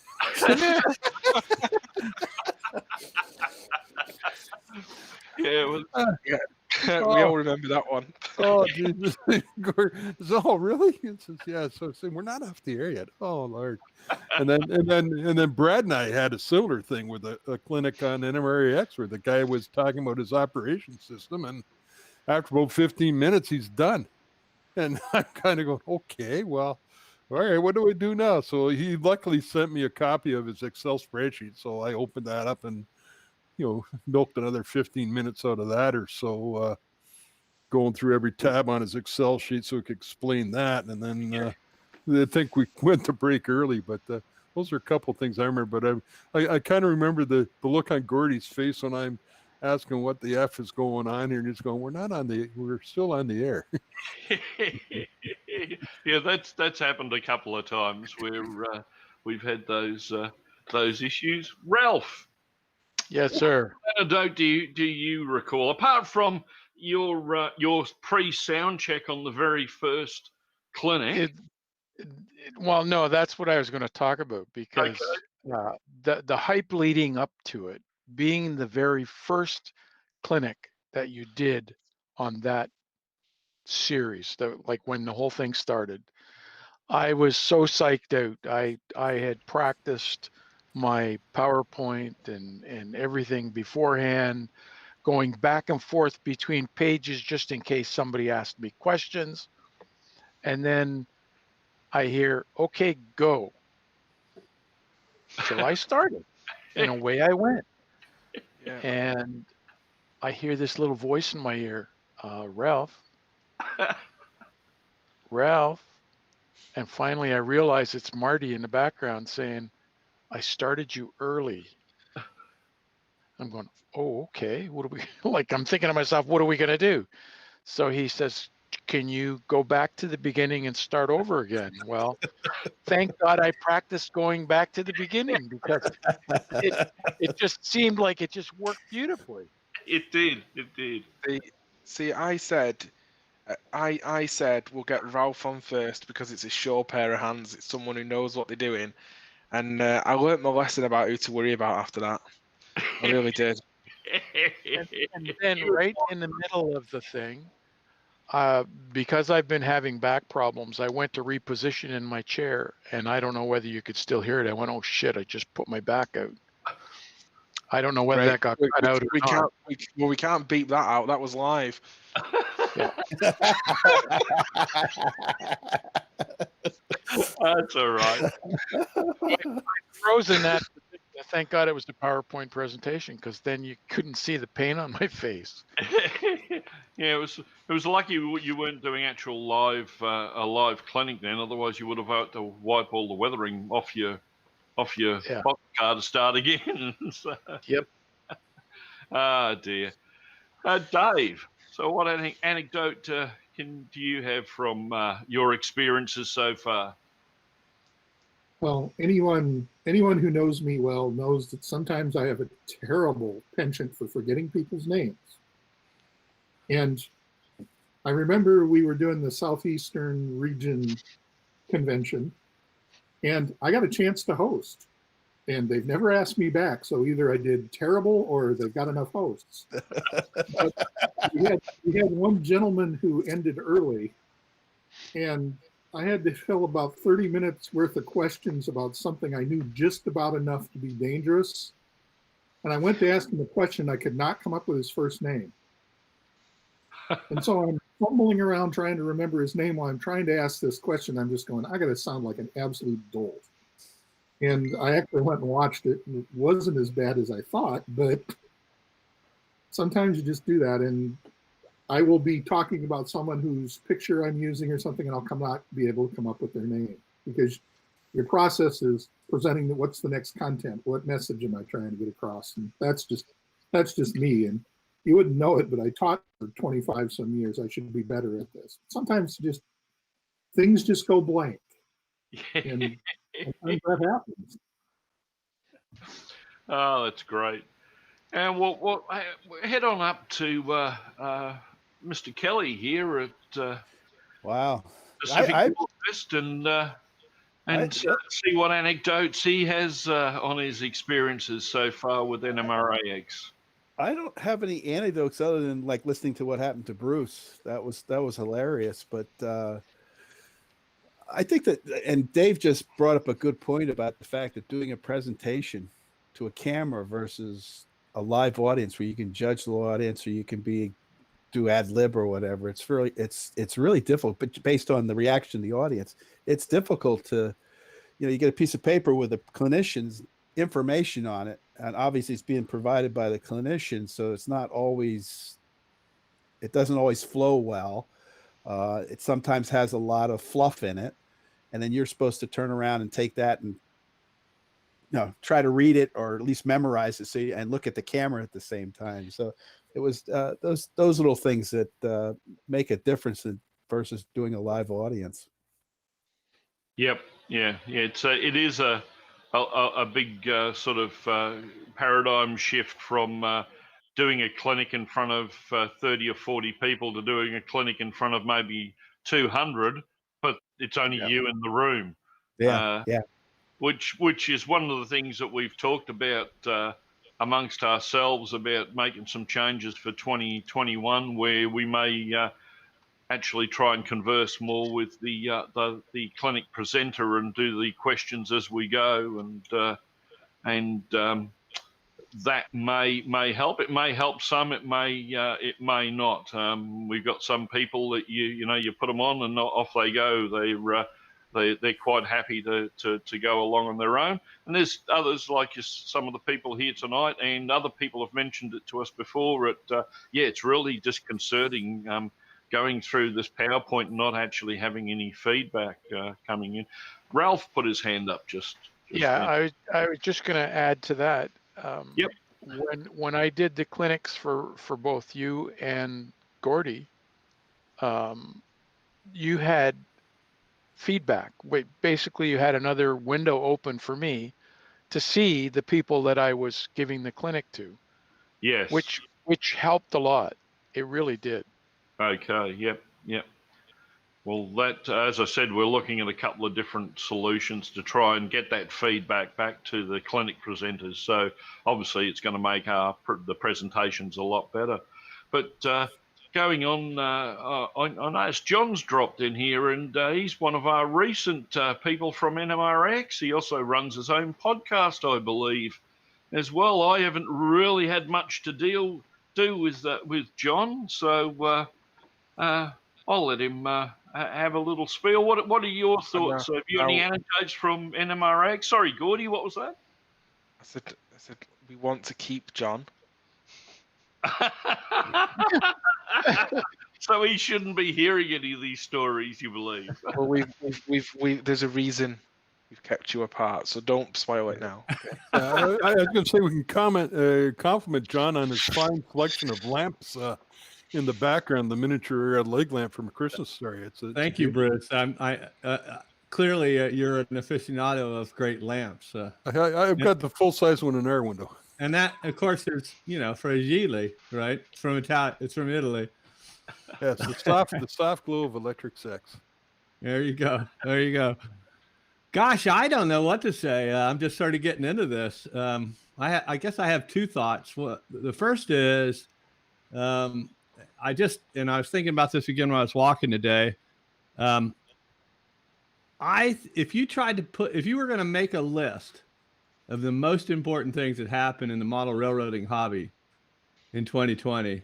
Speaker 1: Yeah, it was.
Speaker 10: We all remember that one.
Speaker 8: Oh, Jesus. Gordy says, "Oh, really?" He says, "Yeah." So we're not off the air yet. Oh, Lord. And then Brad and I had a similar thing with a clinic on NMRAx where the guy was talking about his operation system, and after about 15 minutes, he's done. And I'm kind of going, "Okay, well, all right, what do we do now?" So he luckily sent me a copy of his Excel spreadsheet. So I opened that up and, milked another 15 minutes out of that or so, going through every tab on his Excel sheet so he could explain that. And then I think we went to break early, but those are a couple of things I remember. But I kind of remember the look on Gordy's face when I'm asking what the F is going on here, and he's going, we're still on the air.
Speaker 1: Yeah, that's happened a couple of times where we've had those issues. Ralph.
Speaker 6: Yes, sir.
Speaker 1: What anecdote do you recall, apart from your pre-sound check on the very first clinic?
Speaker 6: Well, no, that's what I was going to talk about, because the hype leading up to it, being the very first clinic that you did on that series, like when the whole thing started, I was so psyched out. I had practiced my PowerPoint and everything beforehand, going back and forth between pages just in case somebody asked me questions. And then I hear, "Okay, go." So I started, and away I went.
Speaker 10: Yeah.
Speaker 6: And I hear this little voice in my ear, "Ralph, Ralph." And finally I realize it's Marty in the background saying, "I started you early." I'm going, "Oh, okay. What are we like?" I'm thinking to myself, what are we going to do? So he says, "Can you go back to the beginning and start over again?" Well, thank God I practiced going back to the beginning, because it just seemed like it just worked beautifully.
Speaker 1: It did.
Speaker 10: See, I said we'll get Ralph on first because it's a sure pair of hands. It's someone who knows what they're doing, and I learnt my lesson about who to worry about after that. I really did.
Speaker 6: And then right in the middle of the thing, because I've been having back problems, I went to reposition in my chair, and I don't know whether you could still hear it. I went, "Oh shit, I just put my back out." I don't know whether that got cut out or not.
Speaker 10: We can't beep that out. That was live.
Speaker 6: Yeah.
Speaker 1: That's all right.
Speaker 6: I've frozen that thank God it was the PowerPoint presentation, because then you couldn't see the pain on my face.
Speaker 1: Yeah, it was lucky you weren't doing actual live a live clinic then. Otherwise, you would have had to wipe all the weathering off your
Speaker 6: Yeah.
Speaker 1: box car to start again. So,
Speaker 6: Yep.
Speaker 1: ah, dear. Dave, so what anecdote do you have from your experiences so far?
Speaker 7: Well, anyone who knows me well knows that sometimes I have a terrible penchant for forgetting people's names. And I remember we were doing the Southeastern Region convention, and I got a chance to host. And they've never asked me back, so either I did terrible or they've got enough hosts. But we had one gentleman who ended early, and I had to fill about 30 minutes worth of questions about something I knew just about enough to be dangerous. And I went to ask him a question. I could not come up with his first name. And so I'm fumbling around trying to remember his name while I'm trying to ask this question. I'm just going, I got to sound like an absolute dolt. And I actually went and watched it, and it wasn't as bad as I thought, but sometimes you just do that. And I will be talking about someone whose picture I'm using or something, and I'll not be able to come up with their name, because your process is presenting what's the next content, what message am I trying to get across, and that's just me. And you wouldn't know it, but I taught for 25 some years. I should be better at this. Sometimes things just go blank, and sometimes that happens.
Speaker 1: Oh, that's great. And we'll head on up to Mr. Kelly here at
Speaker 9: Wow.
Speaker 1: Pacific Northwest and see what anecdotes he has on his experiences so far with NMRAx.
Speaker 9: I don't have any anecdotes other than like listening to what happened to Bruce. That was hilarious. But I think that, and Dave just brought up a good point about the fact that doing a presentation to a camera versus a live audience where you can judge the audience or you can do ad lib or whatever. It's really difficult, but based on the reaction of the audience, it's difficult to, you get a piece of paper with the clinician's information on it, and obviously it's being provided by the clinician, so it doesn't always flow well. It sometimes has a lot of fluff in it, and then you're supposed to turn around and take that and try to read it or at least memorize it and look at the camera at the same time. So it was those little things that make a difference versus doing a live audience.
Speaker 1: Yep. Yeah. It is a big sort of paradigm shift from doing a clinic in front of 30 or 40 people to doing a clinic in front of maybe 200, but it's only you in the room.
Speaker 9: Yeah.
Speaker 1: Which is one of the things that we've talked about amongst ourselves about making some changes for 2021, where we may actually try and converse more with the clinic presenter and do the questions as we go, and that may help. It may help some. It may not. We've got some people that you put them on and off they go. They're quite happy to go along on their own. And there's others like some of the people here tonight, and other people have mentioned it to us before. It's really disconcerting going through this PowerPoint and not actually having any feedback coming in. Ralph put his hand up just
Speaker 6: yeah, I was just going to add to that.
Speaker 1: Yep.
Speaker 6: When I did the clinics for both you and Gordy, you had feedback. Basically, you had another window open for me to see the people that I was giving the clinic to.
Speaker 1: Yes.
Speaker 6: Which helped a lot. It really did.
Speaker 1: Okay. Yep. Well, that, as I said, we're looking at a couple of different solutions to try and get that feedback back to the clinic presenters. So obviously it's going to make the presentations a lot better. But going on, I noticed John's dropped in here, and he's one of our recent people from NMRAx. He also runs his own podcast, I believe, as well. I haven't really had much to do with John, so I'll let him have a little spiel. What are your thoughts? Have you any anecdotes from NMRAx? Sorry, Gordy, what was that?
Speaker 10: I said, we want to keep John.
Speaker 1: So he shouldn't be hearing any of these stories, you believe?
Speaker 10: Well, there's a reason we've kept you apart, so don't spoil it now. Okay?
Speaker 8: I was going to say we can compliment John on his fine selection of lamps in the background, the miniature leg lamp from A Christmas Story.
Speaker 11: Thank you, Bruce. Clearly you're an aficionado of great lamps.
Speaker 8: I've got the full size one in our window.
Speaker 11: And that, of course, is Fragile, right? It's from It's from Italy.
Speaker 8: Yes, the soft glow of electric sex.
Speaker 11: There you go. There you go. Gosh, I don't know what to say. I'm just sort of getting into this. I guess I have two thoughts. Well, the first is, I was thinking about this again when I was walking today. If you were going to make a list of the most important things that happened in the model railroading hobby in 2020,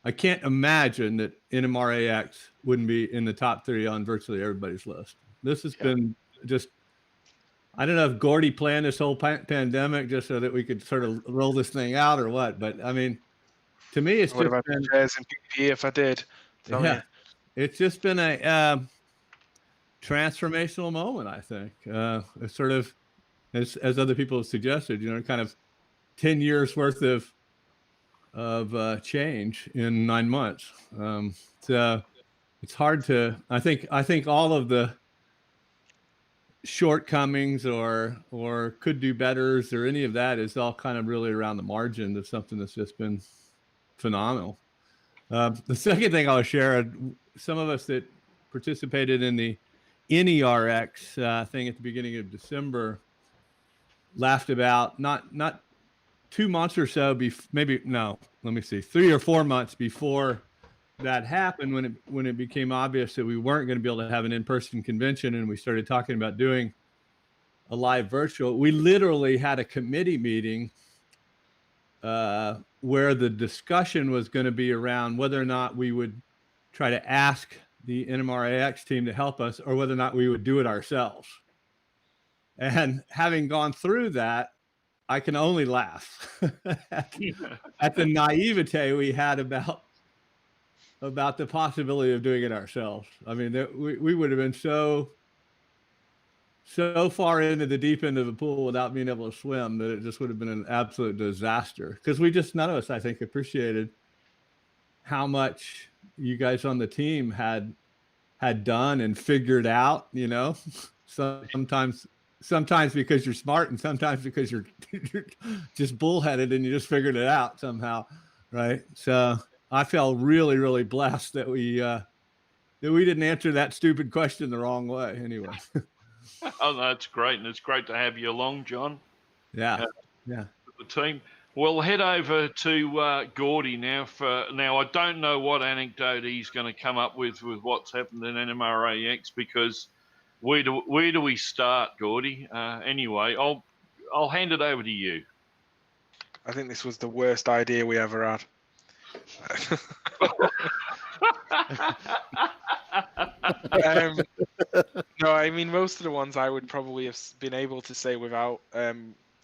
Speaker 11: I can't imagine that NMRAx wouldn't be in the top 3 on virtually everybody's list. This has been just, I don't know if Gordy planned this whole pandemic just so that we could sort of roll this thing out or what, but I mean, to me, it's just been
Speaker 10: shares in PPE if I did.
Speaker 11: Yeah, it's just been a transformational moment, I think. It's sort of, as other people have suggested, kind of 10 years worth of change in 9 months. It's hard to, I think all of the shortcomings or could do betters or any of that is all kind of really around the margin of something that's just been phenomenal. The second thing I'll share, some of us that participated in the NMRAx thing at the beginning of December laughed about not 2 months or so maybe 3 or 4 months before that happened, when it became obvious that we weren't going to be able to have an in-person convention, and we started talking about doing a live virtual. We literally had a committee meeting where the discussion was going to be around whether or not we would try to ask the NMRAx team to help us or whether or not we would do it ourselves. And having gone through that, I can only laugh at the naivete we had about the possibility of doing it ourselves. I mean, we would have been so far into the deep end of the pool without being able to swim that it just would have been an absolute disaster. Because none of us, I think, appreciated how much you guys on the team had done and figured out, sometimes because you're smart and sometimes because you're just bullheaded and you just figured it out somehow, right? So I felt really, really blessed that we didn't answer that stupid question the wrong way. Anyway.
Speaker 1: Oh, that's great, and it's great to have you along, John.
Speaker 11: Yeah.
Speaker 1: The team. We'll head over to Gordy now. Now, I don't know what anecdote he's going to come up with what's happened in NMRAx, because where do we start, Gordy? Anyway, I'll hand it over to you.
Speaker 10: I think this was the worst idea we ever had. No, I mean, most of the ones I would probably have been able to say without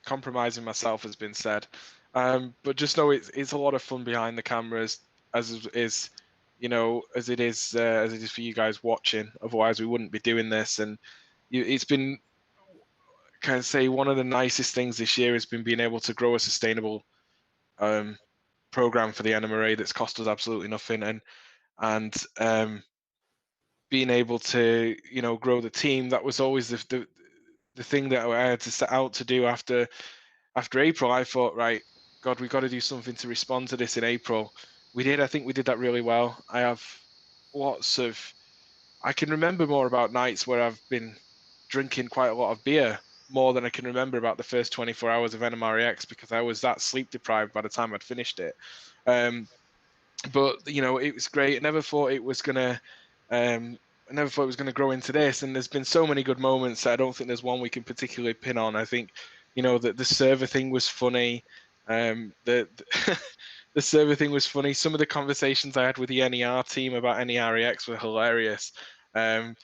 Speaker 10: compromising myself has been said. But just know it's a lot of fun behind the cameras, as it is for you guys watching. Otherwise, we wouldn't be doing this. And it's been, can I say, one of the nicest things this year has been being able to grow a sustainable program for the NMRA that's cost us absolutely nothing, and being able to grow the team. That was always the thing that I had to set out to do after April. I thought, right, God, we've got to do something to respond to this in April. We did. I think we did that really well. I have I can remember more about nights where I've been drinking quite a lot of beer, more than I can remember about the first 24 hours of NMRAx, because I was that sleep deprived by the time I'd finished it. But it was great. I never thought it was gonna grow into this, and there's been so many good moments that I don't think there's one we can particularly pin on. I think that the server thing was funny. The server thing was funny. Some of the conversations I had with the NER team about NMRAx were hilarious. Some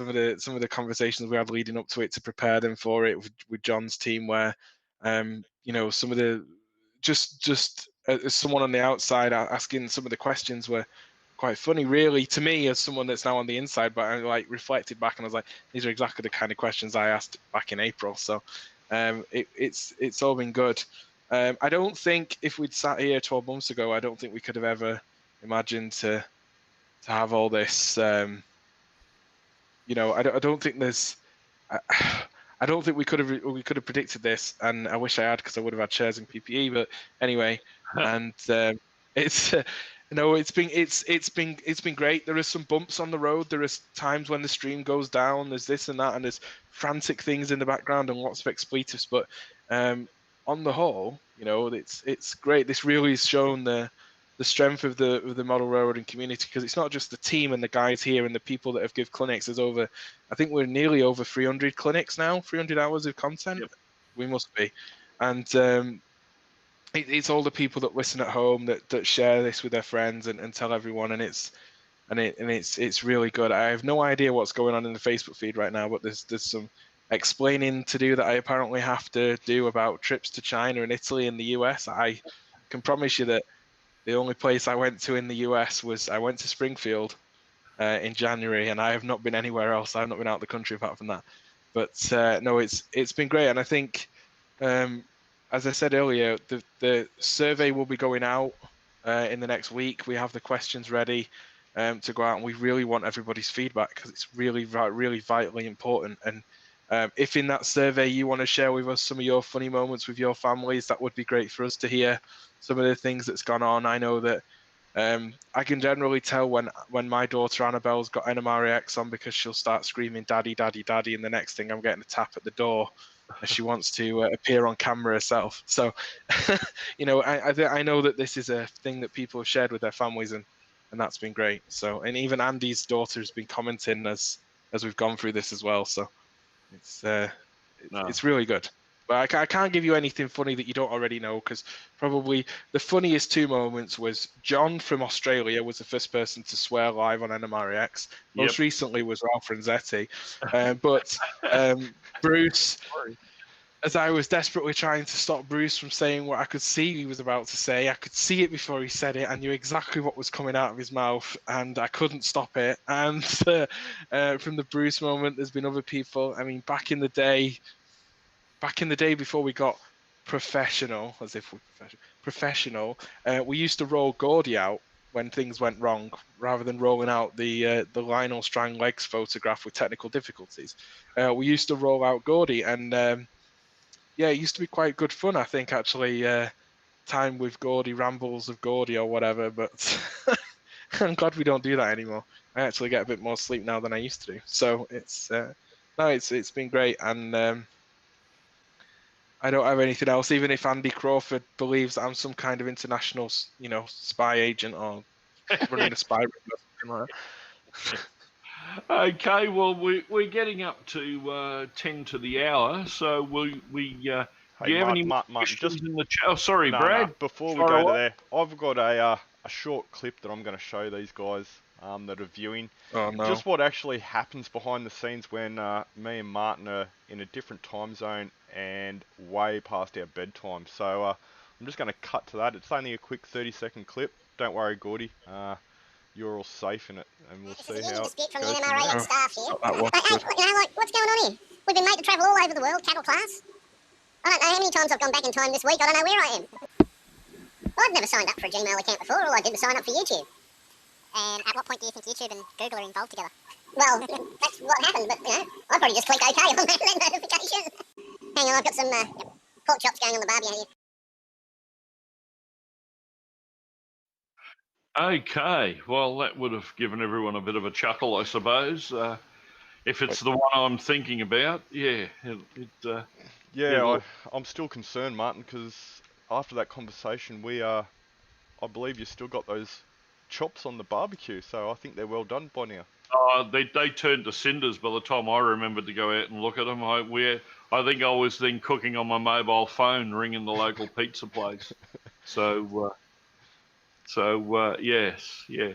Speaker 10: of the conversations we had leading up to it to prepare them for it with John's team, where You know, some of the just as someone on the outside asking some of the questions were quite funny, really, to me as someone that's now on the inside. But I like reflected back and I was like, these are exactly the kind of questions I asked back in April. So it's all been good. I don't think if we'd sat here 12 months ago, I don't think we could have ever imagined to have all this. You know, I don't think there's. I don't think we could have predicted this, and I wish I had, because I would have had shares in PPE. But anyway, and it's no, it's been great. There are some bumps on the road. There are times when the stream goes down. There's this and that, and there's frantic things in the background and lots of expletives. But on the whole, you know, it's great. This really has shown the strength of the model railroading community, because it's not just the team and the guys here and the people that have give clinics. There's over, I think we're nearly over 300 clinics now, 300 hours of content. Yep. We must be. And it's all the people that listen at home that share this with their friends and tell everyone, and it's really good. I have no idea what's going on in the Facebook feed right now, but there's some explaining to do that I apparently have to do about trips to China and Italy and the US. I can promise you that the only place I went to in the US was I went to Springfield in January, and I have not been anywhere else. I have not been out of the country apart from that. But no, it's been great, and I think, as I said earlier, the survey will be going out in the next week. We have the questions ready to go out, and we really want everybody's feedback, because it's really vitally important. And if in that survey you want to share with us some of your funny moments with your families, that would be great for us to hear some of the things that's gone on. I know that I can generally tell when my daughter Annabelle's got NMRAx on, because she'll start screaming "Daddy, Daddy, Daddy," and the next thing I'm getting a tap at the door as she wants to appear on camera herself. So, you know, I know that this is a thing that people have shared with their families, and that's been great. So, and even Andy's daughter has been commenting as we've gone through this as well. So, it's really good. But I can't give you anything funny that you don't already know, because probably the funniest two moments was John from Australia was the first person to swear live on NMRAx. Most recently was Ralph Renzetti. But Bruce, as I was desperately trying to stop Bruce from saying what I could see he was about to say, I could see it before he said it. I knew exactly what was coming out of his mouth, and I couldn't stop it. And from the Bruce moment, there's been other people. I mean, back in the day before we got professional, as if we're professional, we used to roll Gordy out when things went wrong, rather than rolling out the Lionel Strang legs photograph with technical difficulties. We used to roll out Gordy, and yeah, it used to be quite good fun, I think, actually. Time with Gordy, rambles of Gordy or whatever, but I'm glad we don't do that anymore. I actually get a bit more sleep now than I used to do. So it's been great, and I don't have anything else. Even if Andy Crawford believes that I'm some kind of international, you know, spy agent or running a spy ring or something like that.
Speaker 1: Okay, well, we're getting up to 10 to the hour, so we
Speaker 2: Hey,
Speaker 1: do you have any
Speaker 2: Martin,
Speaker 1: questions
Speaker 2: just
Speaker 1: in the chat? Oh, sorry,
Speaker 2: no,
Speaker 1: Brad.
Speaker 2: no, before we
Speaker 1: Fire
Speaker 2: go
Speaker 1: away.
Speaker 2: to there, I've got a short clip that I'm going to show these guys that are viewing.
Speaker 10: Oh no!
Speaker 2: Just what actually happens behind the scenes when me and Martin are in a different time zone and way past our bedtime. So I'm just going to cut to that. It's only a quick 30-second clip. Don't worry, Gordy. You're all safe in it, and we'll see how it
Speaker 12: from
Speaker 2: goes
Speaker 12: the
Speaker 2: from
Speaker 12: NMRA
Speaker 2: there.
Speaker 12: staff here.
Speaker 10: That was
Speaker 12: Hey,
Speaker 10: good.
Speaker 12: you know, like, what's going on here? We've been made to travel all over the world, cattle class. I don't know how many times I've gone back in time this week. I don't know where I am. Well, I've never signed up for a Gmail account before. All I did was sign up for YouTube. At what point do you think YouTube and Google are involved together? Well, that's what happened, but, you know, I'd probably just click OK on that notification. Hang on, I've got some pork chops going on the barbie here.
Speaker 1: Okay, well, that would have given everyone a bit of a chuckle, I suppose. If it's the one I'm thinking about, yeah.
Speaker 2: I'm still concerned, Martin, because after that conversation, I believe you still got those chops on the barbecue, so I think they're well done by now.
Speaker 1: They turned to cinders by the time I remembered to go out and look at them. I think I was then cooking on my mobile phone, ringing the local pizza place. So yes, yeah.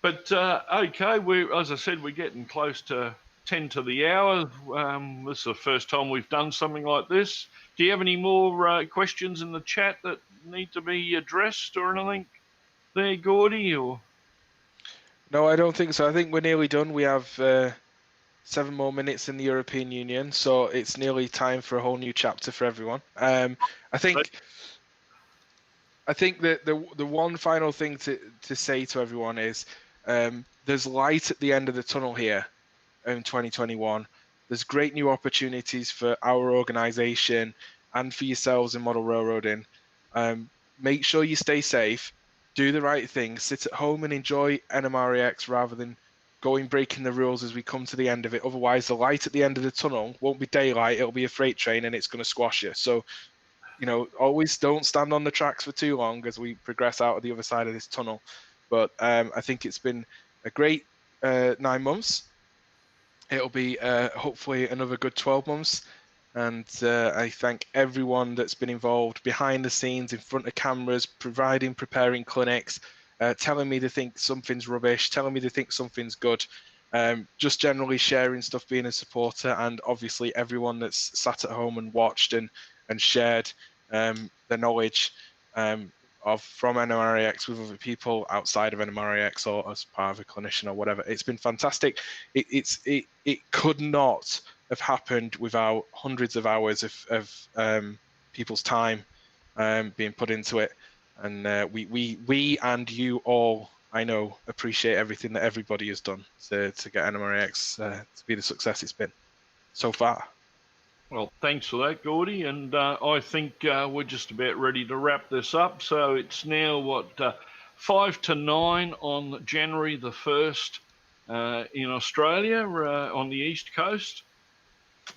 Speaker 1: But okay, as I said, we're getting close to 10 to the hour. This is the first time we've done something like this. Do you have any more questions in the chat that need to be addressed or anything there, Gordy? Or
Speaker 10: No, I don't think so. I think we're nearly done. We have 7 more minutes in the European Union, so it's nearly time for a whole new chapter for everyone. I think that the one final thing to say to everyone is there's light at the end of the tunnel here in 2021. There's great new opportunities for our organization and for yourselves in model railroading. Make sure you stay safe, do the right thing, sit at home and enjoy NMRAx rather than breaking the rules as we come to the end of it. Otherwise, the light at the end of the tunnel won't be daylight, it'll be a freight train and it's going to squash you. So, always don't stand on the tracks for too long as we progress out of the other side of this tunnel. But I think it's been a great 9 months. It'll be hopefully another good 12 months. And I thank everyone that's been involved behind the scenes, in front of cameras, preparing clinics, telling me they think something's rubbish, telling me they think something's good, just generally sharing stuff, being a supporter, and obviously everyone that's sat at home and watched and shared the knowledge from NMRAx with other people outside of NMRAx or as part of a clinician or whatever. It's been fantastic. It could not have happened without hundreds of hours of people's time being put into it. And we and you all, I know, appreciate everything that everybody has done to get NMRAx to be the success it's been so far.
Speaker 1: Well, thanks for that, Gordy. And I think we're just about ready to wrap this up. So it's now, 5 to 9 on January the 1st in Australia on the East Coast.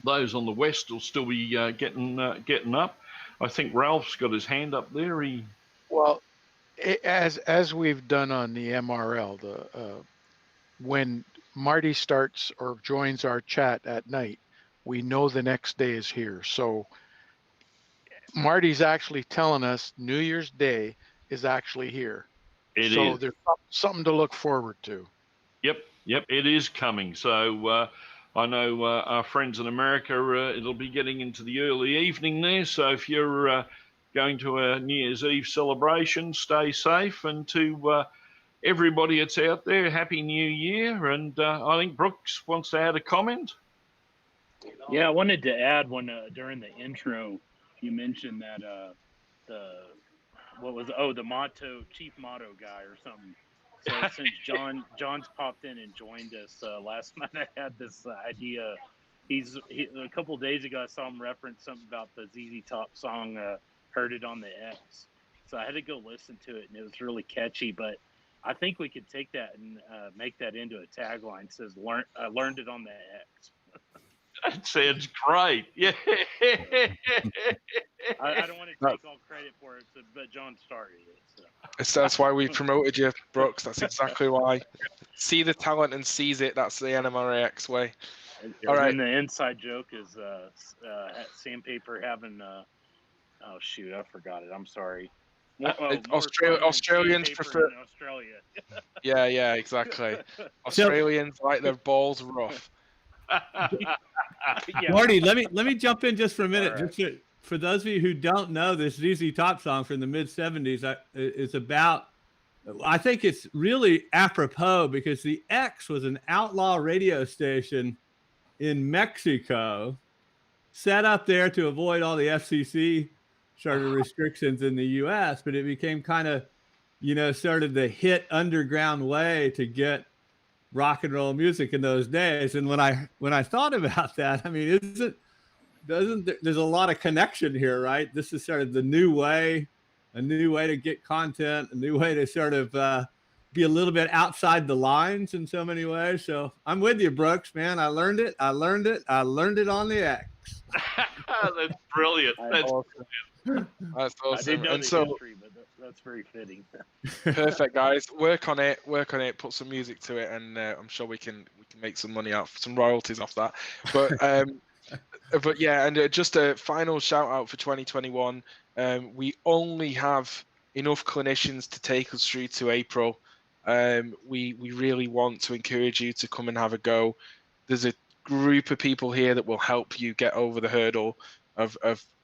Speaker 1: Those on the West will still be getting up. I think Ralph's got his hand up there.
Speaker 6: Well, as we've done on the MRL, when Marty starts or joins our chat at night, we know the next day is here. So Marty's actually telling us New Year's Day is actually here. So there's something to look forward to.
Speaker 1: Yep, it is coming. So I know our friends in America, it'll be getting into the early evening there. So if you're going to a New Year's Eve celebration, stay safe. And to everybody that's out there, Happy New Year. And I think Brooks wants to add a comment.
Speaker 4: Yeah, I wanted to add during the intro, you mentioned that the motto, chief motto guy or something. So since John's popped in and joined us last night, I had this idea. A couple of days ago, I saw him reference something about the ZZ Top song, Heard It on the X. So I had to go listen to it, and it was really catchy. But I think we could take that and make that into a tagline. It says, learned it on the X.
Speaker 1: That sounds great. Yeah.
Speaker 4: I don't want to take all credit for it, but John started it. So.
Speaker 10: That's why we promoted you, Brooks. That's exactly why. See the talent and seize it. That's the NMRAx way.
Speaker 4: All right. And the inside joke is Sandpaper having. Oh shoot, I forgot it. I'm sorry.
Speaker 10: Australians prefer
Speaker 4: Australia.
Speaker 10: Yeah, exactly. Australians like their balls rough.
Speaker 11: Yeah. Marty, let me jump in just for a minute. Right. For those of you who don't know, this ZZ Top song from the mid-'70s is about, I think it's really apropos because the X was an outlaw radio station in Mexico set up there to avoid all the FCC sort of restrictions in the US, but it became kind of, sort of the hit underground way to get rock and roll music in those days. And when I thought about that, I mean, there's a lot of connection here, right? This is sort of the new way, a new way to get content, a new way to sort of be a little bit outside the lines in so many ways. So I'm with you, Brooks, man. I learned it on the X.
Speaker 1: That's brilliant. That's awesome.
Speaker 10: That's awesome.
Speaker 4: I didn't know
Speaker 10: and
Speaker 4: the
Speaker 10: so,
Speaker 4: history, but that's very fitting.
Speaker 10: Perfect, guys. Work on it. Put some music to it, and I'm sure we can make some money some royalties off that. But but yeah, and just a final shout out for 2021. We only have enough clinicians to take us through to April. We really want to encourage you to come and have a go. There's a group of people here that will help you get over the hurdle of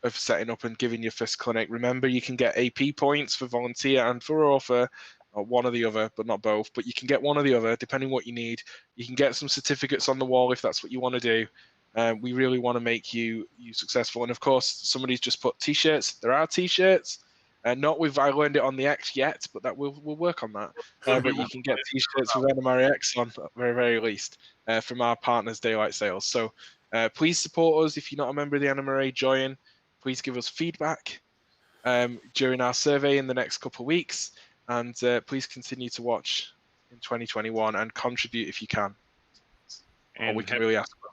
Speaker 10: setting up and giving your first clinic. Remember, you can get AP points for volunteer and for author, or one or the other, but not both. But you can get one or the other, depending what you need. You can get some certificates on the wall if that's what you want to do. We really want to make you successful. And of course, somebody's just put T-shirts. There are T-shirts. Not with I learned it on the X yet, but that we'll work on that. But you can get T-shirts with NMRAx on, at the very least, from our partners, Daylight Sales. So please support us. If you're not a member of the NMRA, join. Please give us feedback during our survey in the next couple of weeks. And please continue to watch in 2021 and contribute if you can. All we can really ask for.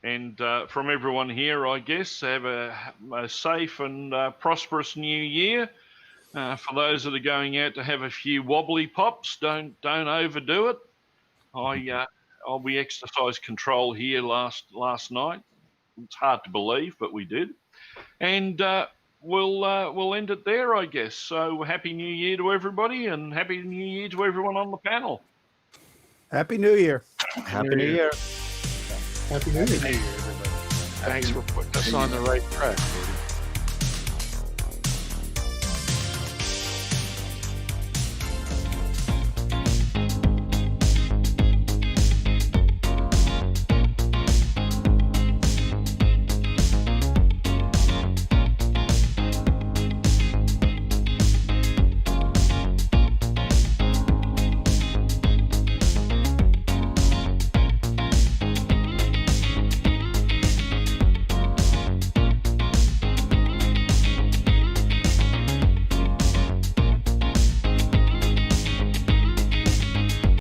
Speaker 1: And from everyone here, I guess, have a safe and prosperous new year. For those that are going out to have a few wobbly pops, don't overdo it. We exercised control here last night. It's hard to believe, but we did. And we'll end it there, I guess. So happy New Year to everybody, and happy New Year to everyone on the panel.
Speaker 9: Happy New Year.
Speaker 3: Happy New Year.
Speaker 7: Happy New Year.
Speaker 6: Thanks for putting us on the right track.